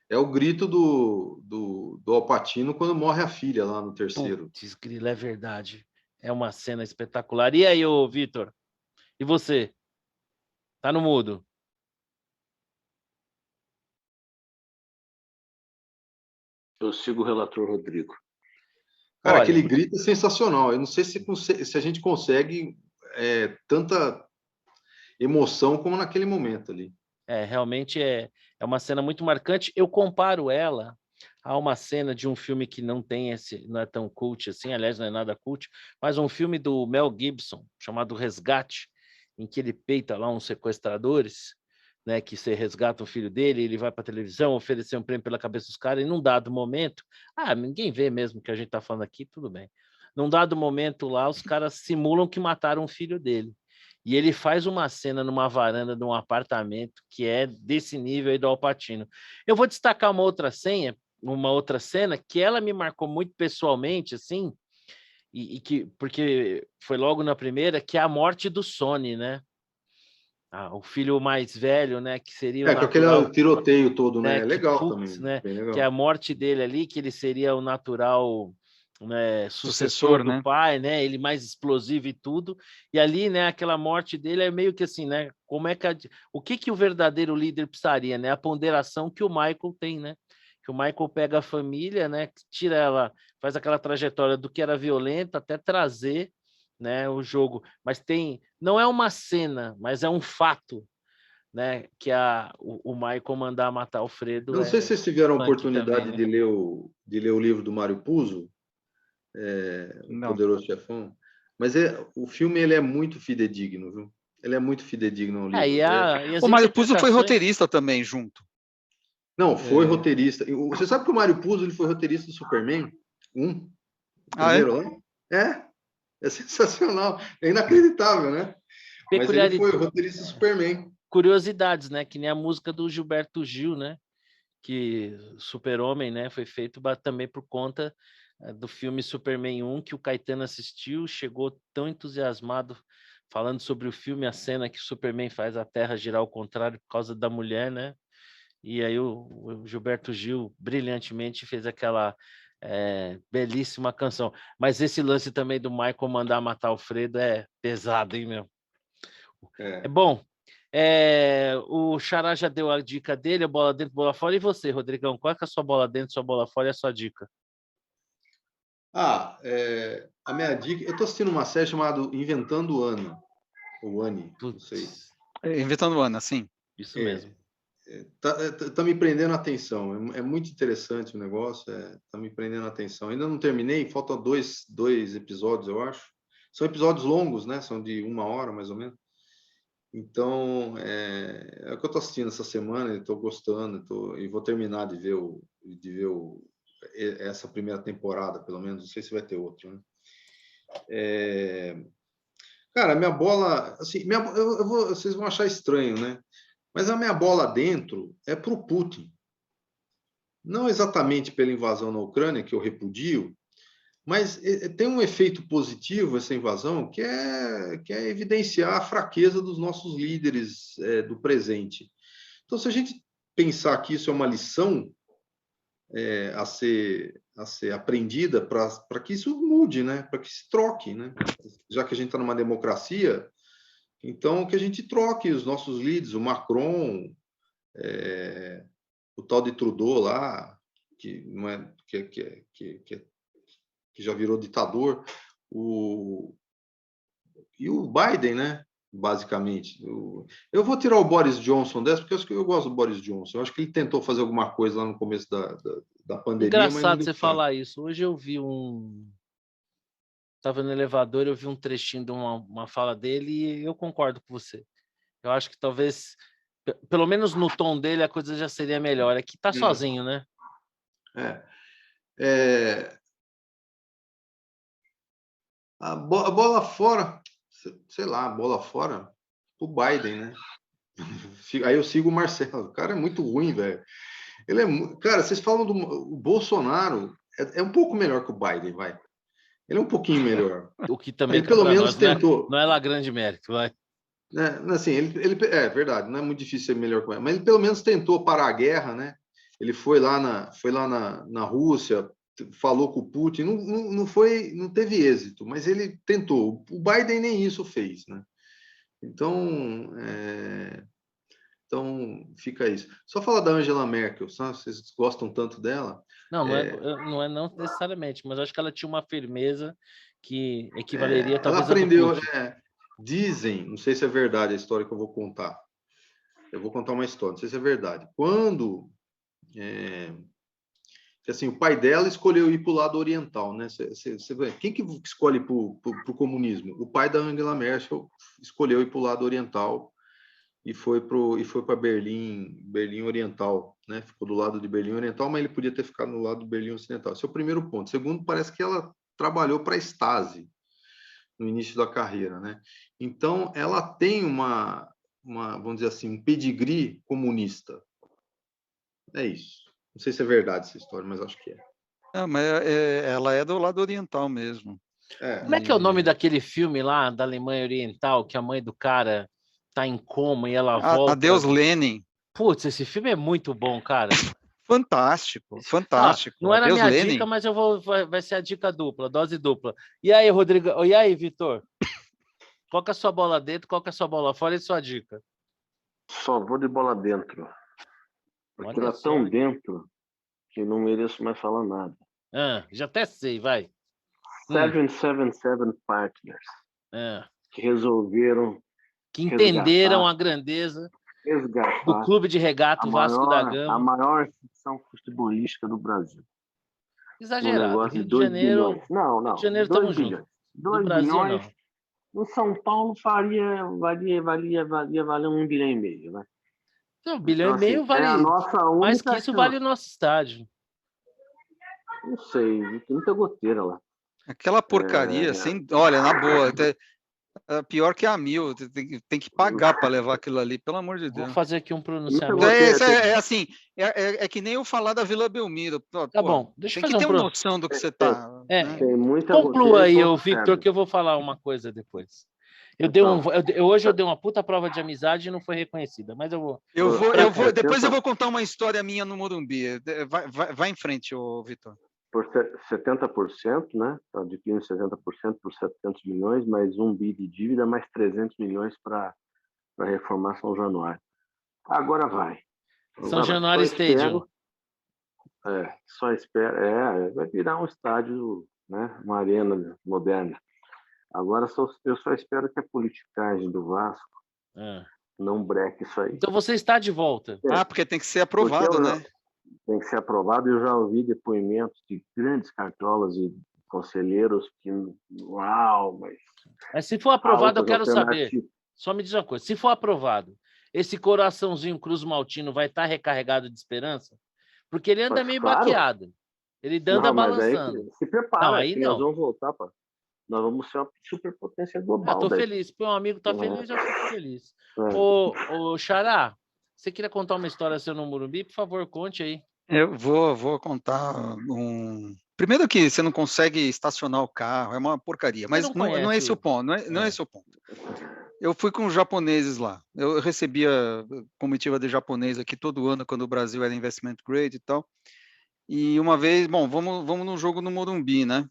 é o grito do Al Pacino quando morre a filha lá no terceiro. Putz, grilo, é verdade. É uma cena espetacular. E aí, ô Vitor? E você? Tá no mudo? Eu sigo o relator Rodrigo. Cara, Olha, aquele grito é sensacional. Eu não sei se a gente consegue tanta emoção como naquele momento ali. Realmente é uma cena muito marcante. Eu comparo ela a uma cena de um filme que não é tão cult assim, aliás, não é nada cult, mas um filme do Mel Gibson, chamado Resgate, em que ele peita lá uns sequestradores, né, que se resgata o filho dele, ele vai para a televisão oferecer um prêmio pela cabeça dos caras, e num dado momento, ninguém vê mesmo que a gente está falando aqui, tudo bem. Num dado momento lá, os caras simulam que mataram o filho dele. E ele faz uma cena numa varanda de um apartamento que é desse nível aí do Al Pacino. Eu vou destacar uma outra cena que ela me marcou muito pessoalmente, assim, porque foi logo na primeira, que é a morte do Sonny, né? O filho mais velho, né? Que seria o com aquele tiroteio todo, né? É legal também. Né? Bem legal. Que é a morte dele ali, que ele seria o natural, né, sucessor do pai, né? Ele mais explosivo e tudo. E ali, né? Aquela morte dele é meio que assim, né? Como é que o que o verdadeiro líder precisaria, né? A ponderação que o Michael tem, né? Que o Michael pega a família, né? Tira ela, faz aquela trajetória do que era violento até trazer, né? O jogo, mas não é uma cena, mas é um fato, né? Que o Michael mandar matar Alfredo. Não sei se vocês tiveram a oportunidade também, né? de ler o livro do Mário Puzo, O Poderoso Chefão, mas o filme ele é muito fidedigno, viu? Ele é muito fidedigno ao livro. O Mário Puzo foi roteirista também junto. Não, foi roteirista. Você sabe que o Mário Puzo ele foi roteirista do Superman 1? Primeiro lá? É sensacional. É inacreditável, né? Mas ele foi roteirista do Superman. Curiosidades, né? Que nem a música do Gilberto Gil, né? Que Super-Homem, né? Foi feito também por conta do filme Superman 1, que o Caetano assistiu, chegou tão entusiasmado falando sobre o filme, a cena que o Superman faz a Terra girar ao contrário por causa da mulher, né? E aí o Gilberto Gil brilhantemente fez aquela belíssima canção. Mas esse lance também do Michael mandar matar Alfredo é pesado, hein, meu? É bom. O Xará já deu a dica dele, a bola dentro, bola fora. E você, Rodrigão, qual é a sua bola dentro, sua bola fora e a sua dica? A minha dica... Eu estou assistindo uma série chamada Inventando Ana, ou Anne, não sei. Putz, Inventando Ana, sim. isso mesmo. Tá me prendendo a atenção. É muito interessante o negócio. Tá me prendendo a atenção. Ainda não terminei, faltam dois episódios, eu acho. São episódios longos, né? São de 1 hora, mais ou menos. Então, é o que eu estou assistindo essa semana, estou gostando, e vou terminar de ver essa primeira temporada, pelo menos. Não sei se vai ter outro, né? Cara, minha bola, assim, vocês vão achar estranho, né? Mas a minha bola dentro é para o Putin. Não exatamente pela invasão na Ucrânia, que eu repudio, mas tem um efeito positivo essa invasão, que é evidenciar a fraqueza dos nossos líderes do presente. Então, se a gente pensar que isso é uma lição a ser aprendida para que isso mude, né? Para que se troque, né? Já que a gente está numa democracia, então que a gente troque os nossos líderes, o Macron, o tal de Trudeau lá, que não é que já virou ditador, e o Biden, né? Basicamente, eu vou tirar o Boris Johnson dessa, porque eu gosto do Boris Johnson. Eu acho que ele tentou fazer alguma coisa lá no começo da pandemia, mas não Engraçado deu você certo. falar isso. Hoje eu vi Estava no elevador, eu vi um trechinho de uma fala dele e eu concordo com você. Eu acho que talvez, pelo menos no tom dele, a coisa já seria melhor. É que tá sozinho, né? A bola fora, sei lá, a bola fora, o Biden, né? Aí eu sigo o Marcelo. O cara é muito ruim, velho. Cara, vocês falam do o Bolsonaro, é um pouco melhor que o Biden, vai. Ele é um pouquinho melhor. O que também Ele cá pelo para menos nós tentou. não é lá grande mérito, vai. Né? Assim, é verdade, não é muito difícil ser melhor que ele, mas ele pelo menos tentou parar a guerra, né? Ele foi lá na Rússia, falou com o Putin, não teve êxito, mas ele tentou. O Biden nem isso fez, né? Então, fica isso. Só falar da Angela Merkel, sabe? Vocês gostam tanto dela? Não necessariamente, mas acho que ela tinha uma firmeza que equivaleria Ela talvez a do aprendeu, Putin. dizem, não sei se é verdade a história que eu vou contar. Eu vou contar uma história, não sei se é verdade. Quando que assim, o pai dela escolheu ir para o lado oriental, né? Quem que escolhe para o comunismo? O pai da Angela Merkel escolheu ir para o lado oriental e foi para Berlim Oriental, né? Ficou do lado de Berlim Oriental, mas ele podia ter ficado no lado de Berlim Ocidental. Esse é o primeiro ponto. Segundo, parece que ela trabalhou para a Stasi no início da carreira, né? Então, ela tem vamos dizer assim, um pedigree comunista. É isso. Não sei se é verdade essa história, mas acho que é. Não, mas ela é do lado oriental mesmo. Como é que é o nome daquele filme lá da Alemanha Oriental, que a mãe do cara tá em coma e ela volta? Adeus, Lenin. Putz, esse filme é muito bom, cara. Fantástico, fantástico. Não era a Adeus, minha Lenin. dica, mas vai ser a dica dupla, dose dupla. E aí, Rodrigo? E aí, Vitor? Qual que é a sua bola dentro, qual que é a sua bola fora e sua dica? Só vou de bola dentro. Porque Olha ela é só. tão dentro que não mereço mais falar nada. Já até sei, vai. 777 Partners. Que resolveram que entenderam a grandeza do clube de regata Vasco da Gama. A maior instituição futebolística do Brasil. Exagerado. Rio de Janeiro. Bilhões. Não. Rio de Janeiro estamos juntos. 2 bilhões. Não. Em São Paulo valia 1,5 bilhão, né? Não, 1,5 bilhão assim, vale. É a nossa única mais que isso vale o nosso estádio. Não sei, tem muita goteira lá. Aquela porcaria, olha, na boa, pior que a 1000, tem que pagar para levar aquilo ali, pelo amor de Deus. Vou fazer aqui um pronunciamento. Assim, é que nem eu falar da Vila Belmiro. Tá bom, deixa eu fazer tem que ter uma noção do que você está. Tem muita conclua aí, Victor, que eu vou falar uma coisa depois. Hoje eu dei uma puta prova de amizade e não foi reconhecida, mas eu vou. Depois eu vou contar uma história minha no Morumbi. Vai em frente, Vitor. Por 70%, né? Adquirindo 70% por 700 milhões, mais 1 bi de dívida, mais 300 milhões para reformar São Januário. Agora vai. São Januário Stadium. Só espero. Vai virar um estádio né? Uma arena moderna. Agora eu só espero que a politicagem do Vasco Ah. não breque isso aí. Então você está de volta. Porque tem que ser aprovado, né? Tem que ser aprovado. Eu já ouvi depoimentos de grandes cartolas e conselheiros que, uau, Mas se for aprovado, eu altas quero saber. alternativas. Só me diz uma coisa. Se for aprovado, esse coraçãozinho Cruz Maltino vai estar recarregado de esperança? Porque ele anda Mas, meio claro. baqueado. Ele anda Não, mas aí balançando. se prepara, Não, aí que não. nós vamos voltar para. Nós vamos ser uma superpotência Ah, global. tô daí. feliz. Meu amigo tá feliz, eu fico feliz. É. Ô, Xará, você queria contar uma história seu no Morumbi? Por favor, conte aí. Eu vou contar um. Primeiro que você não consegue estacionar o carro, é uma porcaria, mas não não é conhece esse o ponto, não é esse o ponto. Eu fui com os japoneses lá, eu recebia comitiva de japonês aqui todo ano, quando o Brasil era investment grade e tal, e uma vez, bom, vamos num jogo no Morumbi, né?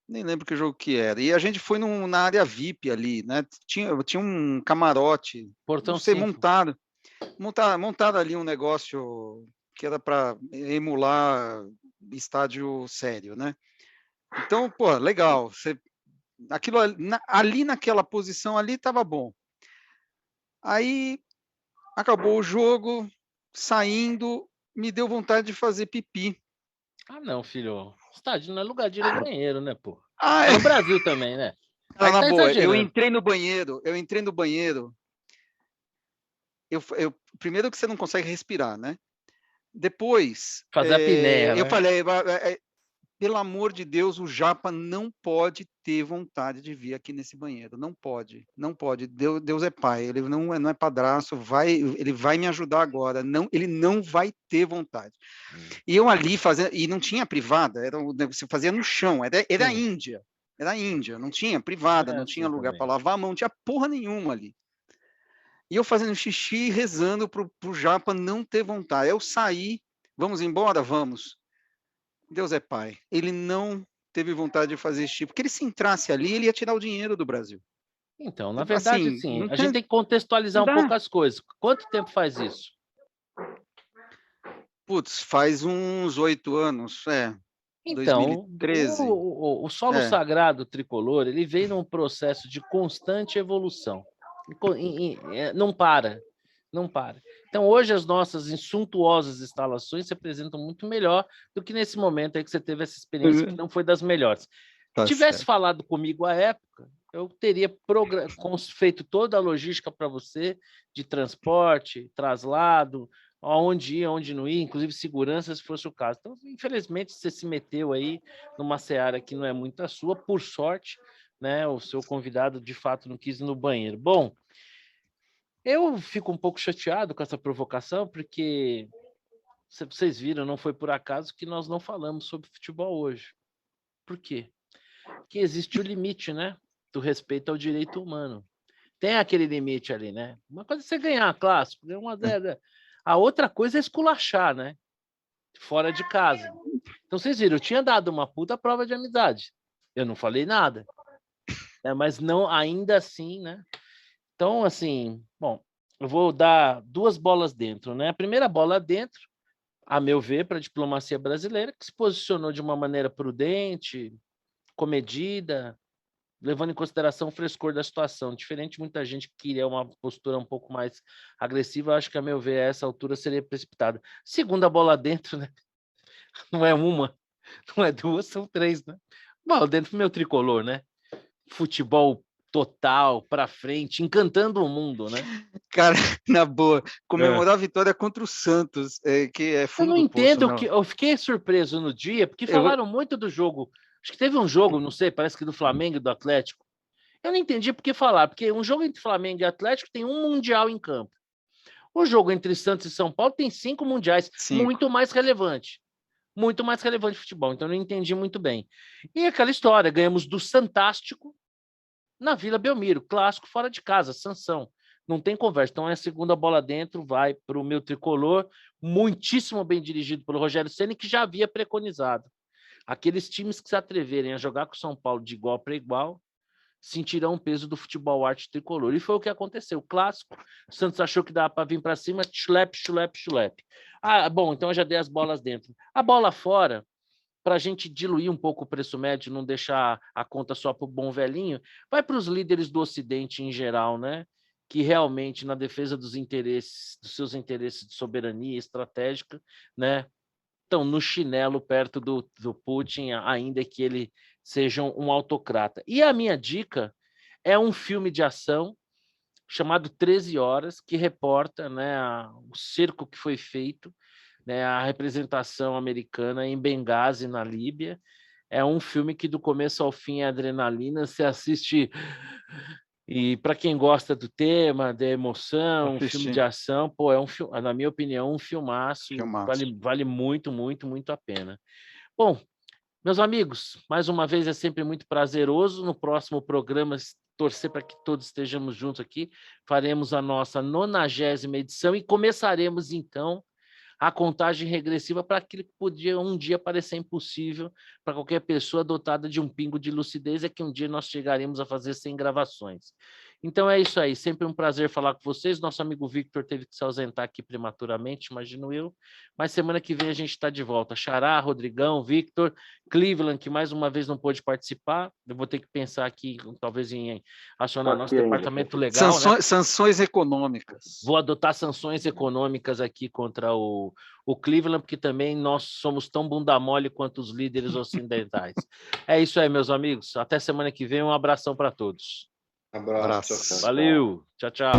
Nem lembro que jogo que era, e a gente foi na área VIP ali, né? Tinha um camarote, Portão não sei, 5. montaram ali um negócio que era para emular estádio sério, né? Então, pô, legal. Aquilo ali naquela posição ali estava bom. Aí acabou o jogo, saindo, me deu vontade de fazer pipi. Ah, não, filho. Estádio não é lugar de ir no banheiro, né, pô? Ah, É no Brasil também, né? não, Aí na tá boa, eu exagerando. entrei no banheiro. Primeiro que você não consegue respirar, né? Depois, Fazer a pinéia, eu né? falei, pelo amor de Deus, o Japa não pode ter vontade de vir aqui nesse banheiro. Não pode, não pode. Deus é pai, ele não é padrasto, ele vai me ajudar agora. Não, ele não vai ter vontade. E eu ali fazendo, e não tinha privada, você fazia no chão, era Índia. Era Índia, não tinha privada, não tinha lugar para lavar a mão, não tinha porra nenhuma ali. E eu fazendo xixi e rezando pro Japa não ter vontade. Eu saí, vamos embora? Vamos. Deus é pai. Ele não teve vontade de fazer esse tipo, porque ele se entrasse ali, ele ia tirar o dinheiro do Brasil. Então, na verdade, Assim, a gente tem que contextualizar um pouco as coisas. Quanto tempo faz isso? Putz, faz uns 8 anos, Então, 2013. o solo sagrado tricolor, ele vem num processo de constante evolução. Não para, não para. Então, hoje as nossas suntuosas instalações se apresentam muito melhor do que nesse momento aí que você teve essa experiência que não foi das melhores. Se tivesse falado comigo à época, eu teria feito toda a logística para você de transporte, traslado, aonde ir, aonde não ir, inclusive segurança, se fosse o caso. Então, infelizmente, você se meteu aí numa seara que não é muito a sua, por sorte, né? O seu convidado, de fato, não quis ir no banheiro. Bom, eu fico um pouco chateado com essa provocação, porque vocês viram, não foi por acaso que nós não falamos sobre futebol hoje. Por quê? Porque existe o limite, né? Do respeito ao direito humano. Tem aquele limite ali, né? Uma coisa é você ganhar clássico, ganhar 1-0. A outra coisa é esculachar, né? Fora de casa. Então, vocês viram, eu tinha dado uma puta prova de amizade. Eu não falei nada. Mas não, ainda assim, né? Então, assim, bom, eu vou dar 2 bolas dentro, né? A primeira bola dentro, a meu ver, para a diplomacia brasileira, que se posicionou de uma maneira prudente, comedida, levando em consideração o frescor da situação. Diferente de muita gente que queria uma postura um pouco mais agressiva, acho que, a meu ver, a essa altura seria precipitada. Segunda bola dentro, né? Não é uma, não é 2, são 3, né? Bola dentro do meu tricolor, né? Futebol total, para frente, encantando o mundo, né? Cara, na boa, comemorar a vitória contra o Santos, que é fundo do poço. Eu não entendo, que eu fiquei surpreso no dia, porque falaram muito do jogo. Acho que teve um jogo, não sei, parece que do Flamengo e do Atlético. Eu não entendi por que falar, porque um jogo entre Flamengo e Atlético tem um mundial em campo. O jogo entre Santos e São Paulo tem 5 mundiais, muito mais relevante. Muito mais relevante de futebol, então eu não entendi muito bem. E aquela história, ganhamos do Santástico na Vila Belmiro, clássico fora de casa, Sansão. Não tem conversa. Então, é a segunda bola dentro, vai para o meu tricolor, muitíssimo bem dirigido pelo Rogério Ceni, que já havia preconizado. Aqueles times que se atreverem a jogar com o São Paulo de igual para igual sentirão o peso do futebol arte tricolor. E foi o que aconteceu. O clássico, o Santos achou que dava para vir para cima, chulepe, chulepe, chulepe. Ah, bom, então eu já dei as bolas dentro. A bola fora, para a gente diluir um pouco o preço médio, não deixar a conta só para o bom velhinho, vai para os líderes do Ocidente em geral, né? Que realmente, na defesa dos seus interesses de soberania estratégica, né? Estão no chinelo perto do Putin, ainda que ele seja um autocrata. E a minha dica é um filme de ação chamado 13 Horas, que reporta, né, o cerco que foi feito, né, a representação americana em Benghazi, na Líbia. É um filme que do começo ao fim é adrenalina, você assiste, e para quem gosta do tema, da emoção, um filme de ação, pô, é na minha opinião, um filmaço, vale muito, muito, muito a pena. Bom, meus amigos, mais uma vez é sempre muito prazeroso. No próximo programa, torcer para que todos estejamos juntos aqui. Faremos a nossa 90ª edição e começaremos, então, a contagem regressiva para aquilo que podia um dia parecer impossível para qualquer pessoa dotada de um pingo de lucidez, é que um dia nós chegaremos a fazer 100 gravações. Então é isso aí, sempre um prazer falar com vocês. Nosso amigo Victor teve que se ausentar aqui prematuramente, imagino eu, mas semana que vem a gente está de volta. Xará, Rodrigão, Victor, Cleveland, que mais uma vez não pôde participar, eu vou ter que pensar aqui, talvez em acionar nosso departamento legal. Sanções econômicas. Vou adotar sanções econômicas aqui contra o Cleveland, porque também nós somos tão bunda mole quanto os líderes ocidentais. É isso aí, meus amigos. Até semana que vem. Um abração para todos. Abraço. Valeu. Tchau, tchau.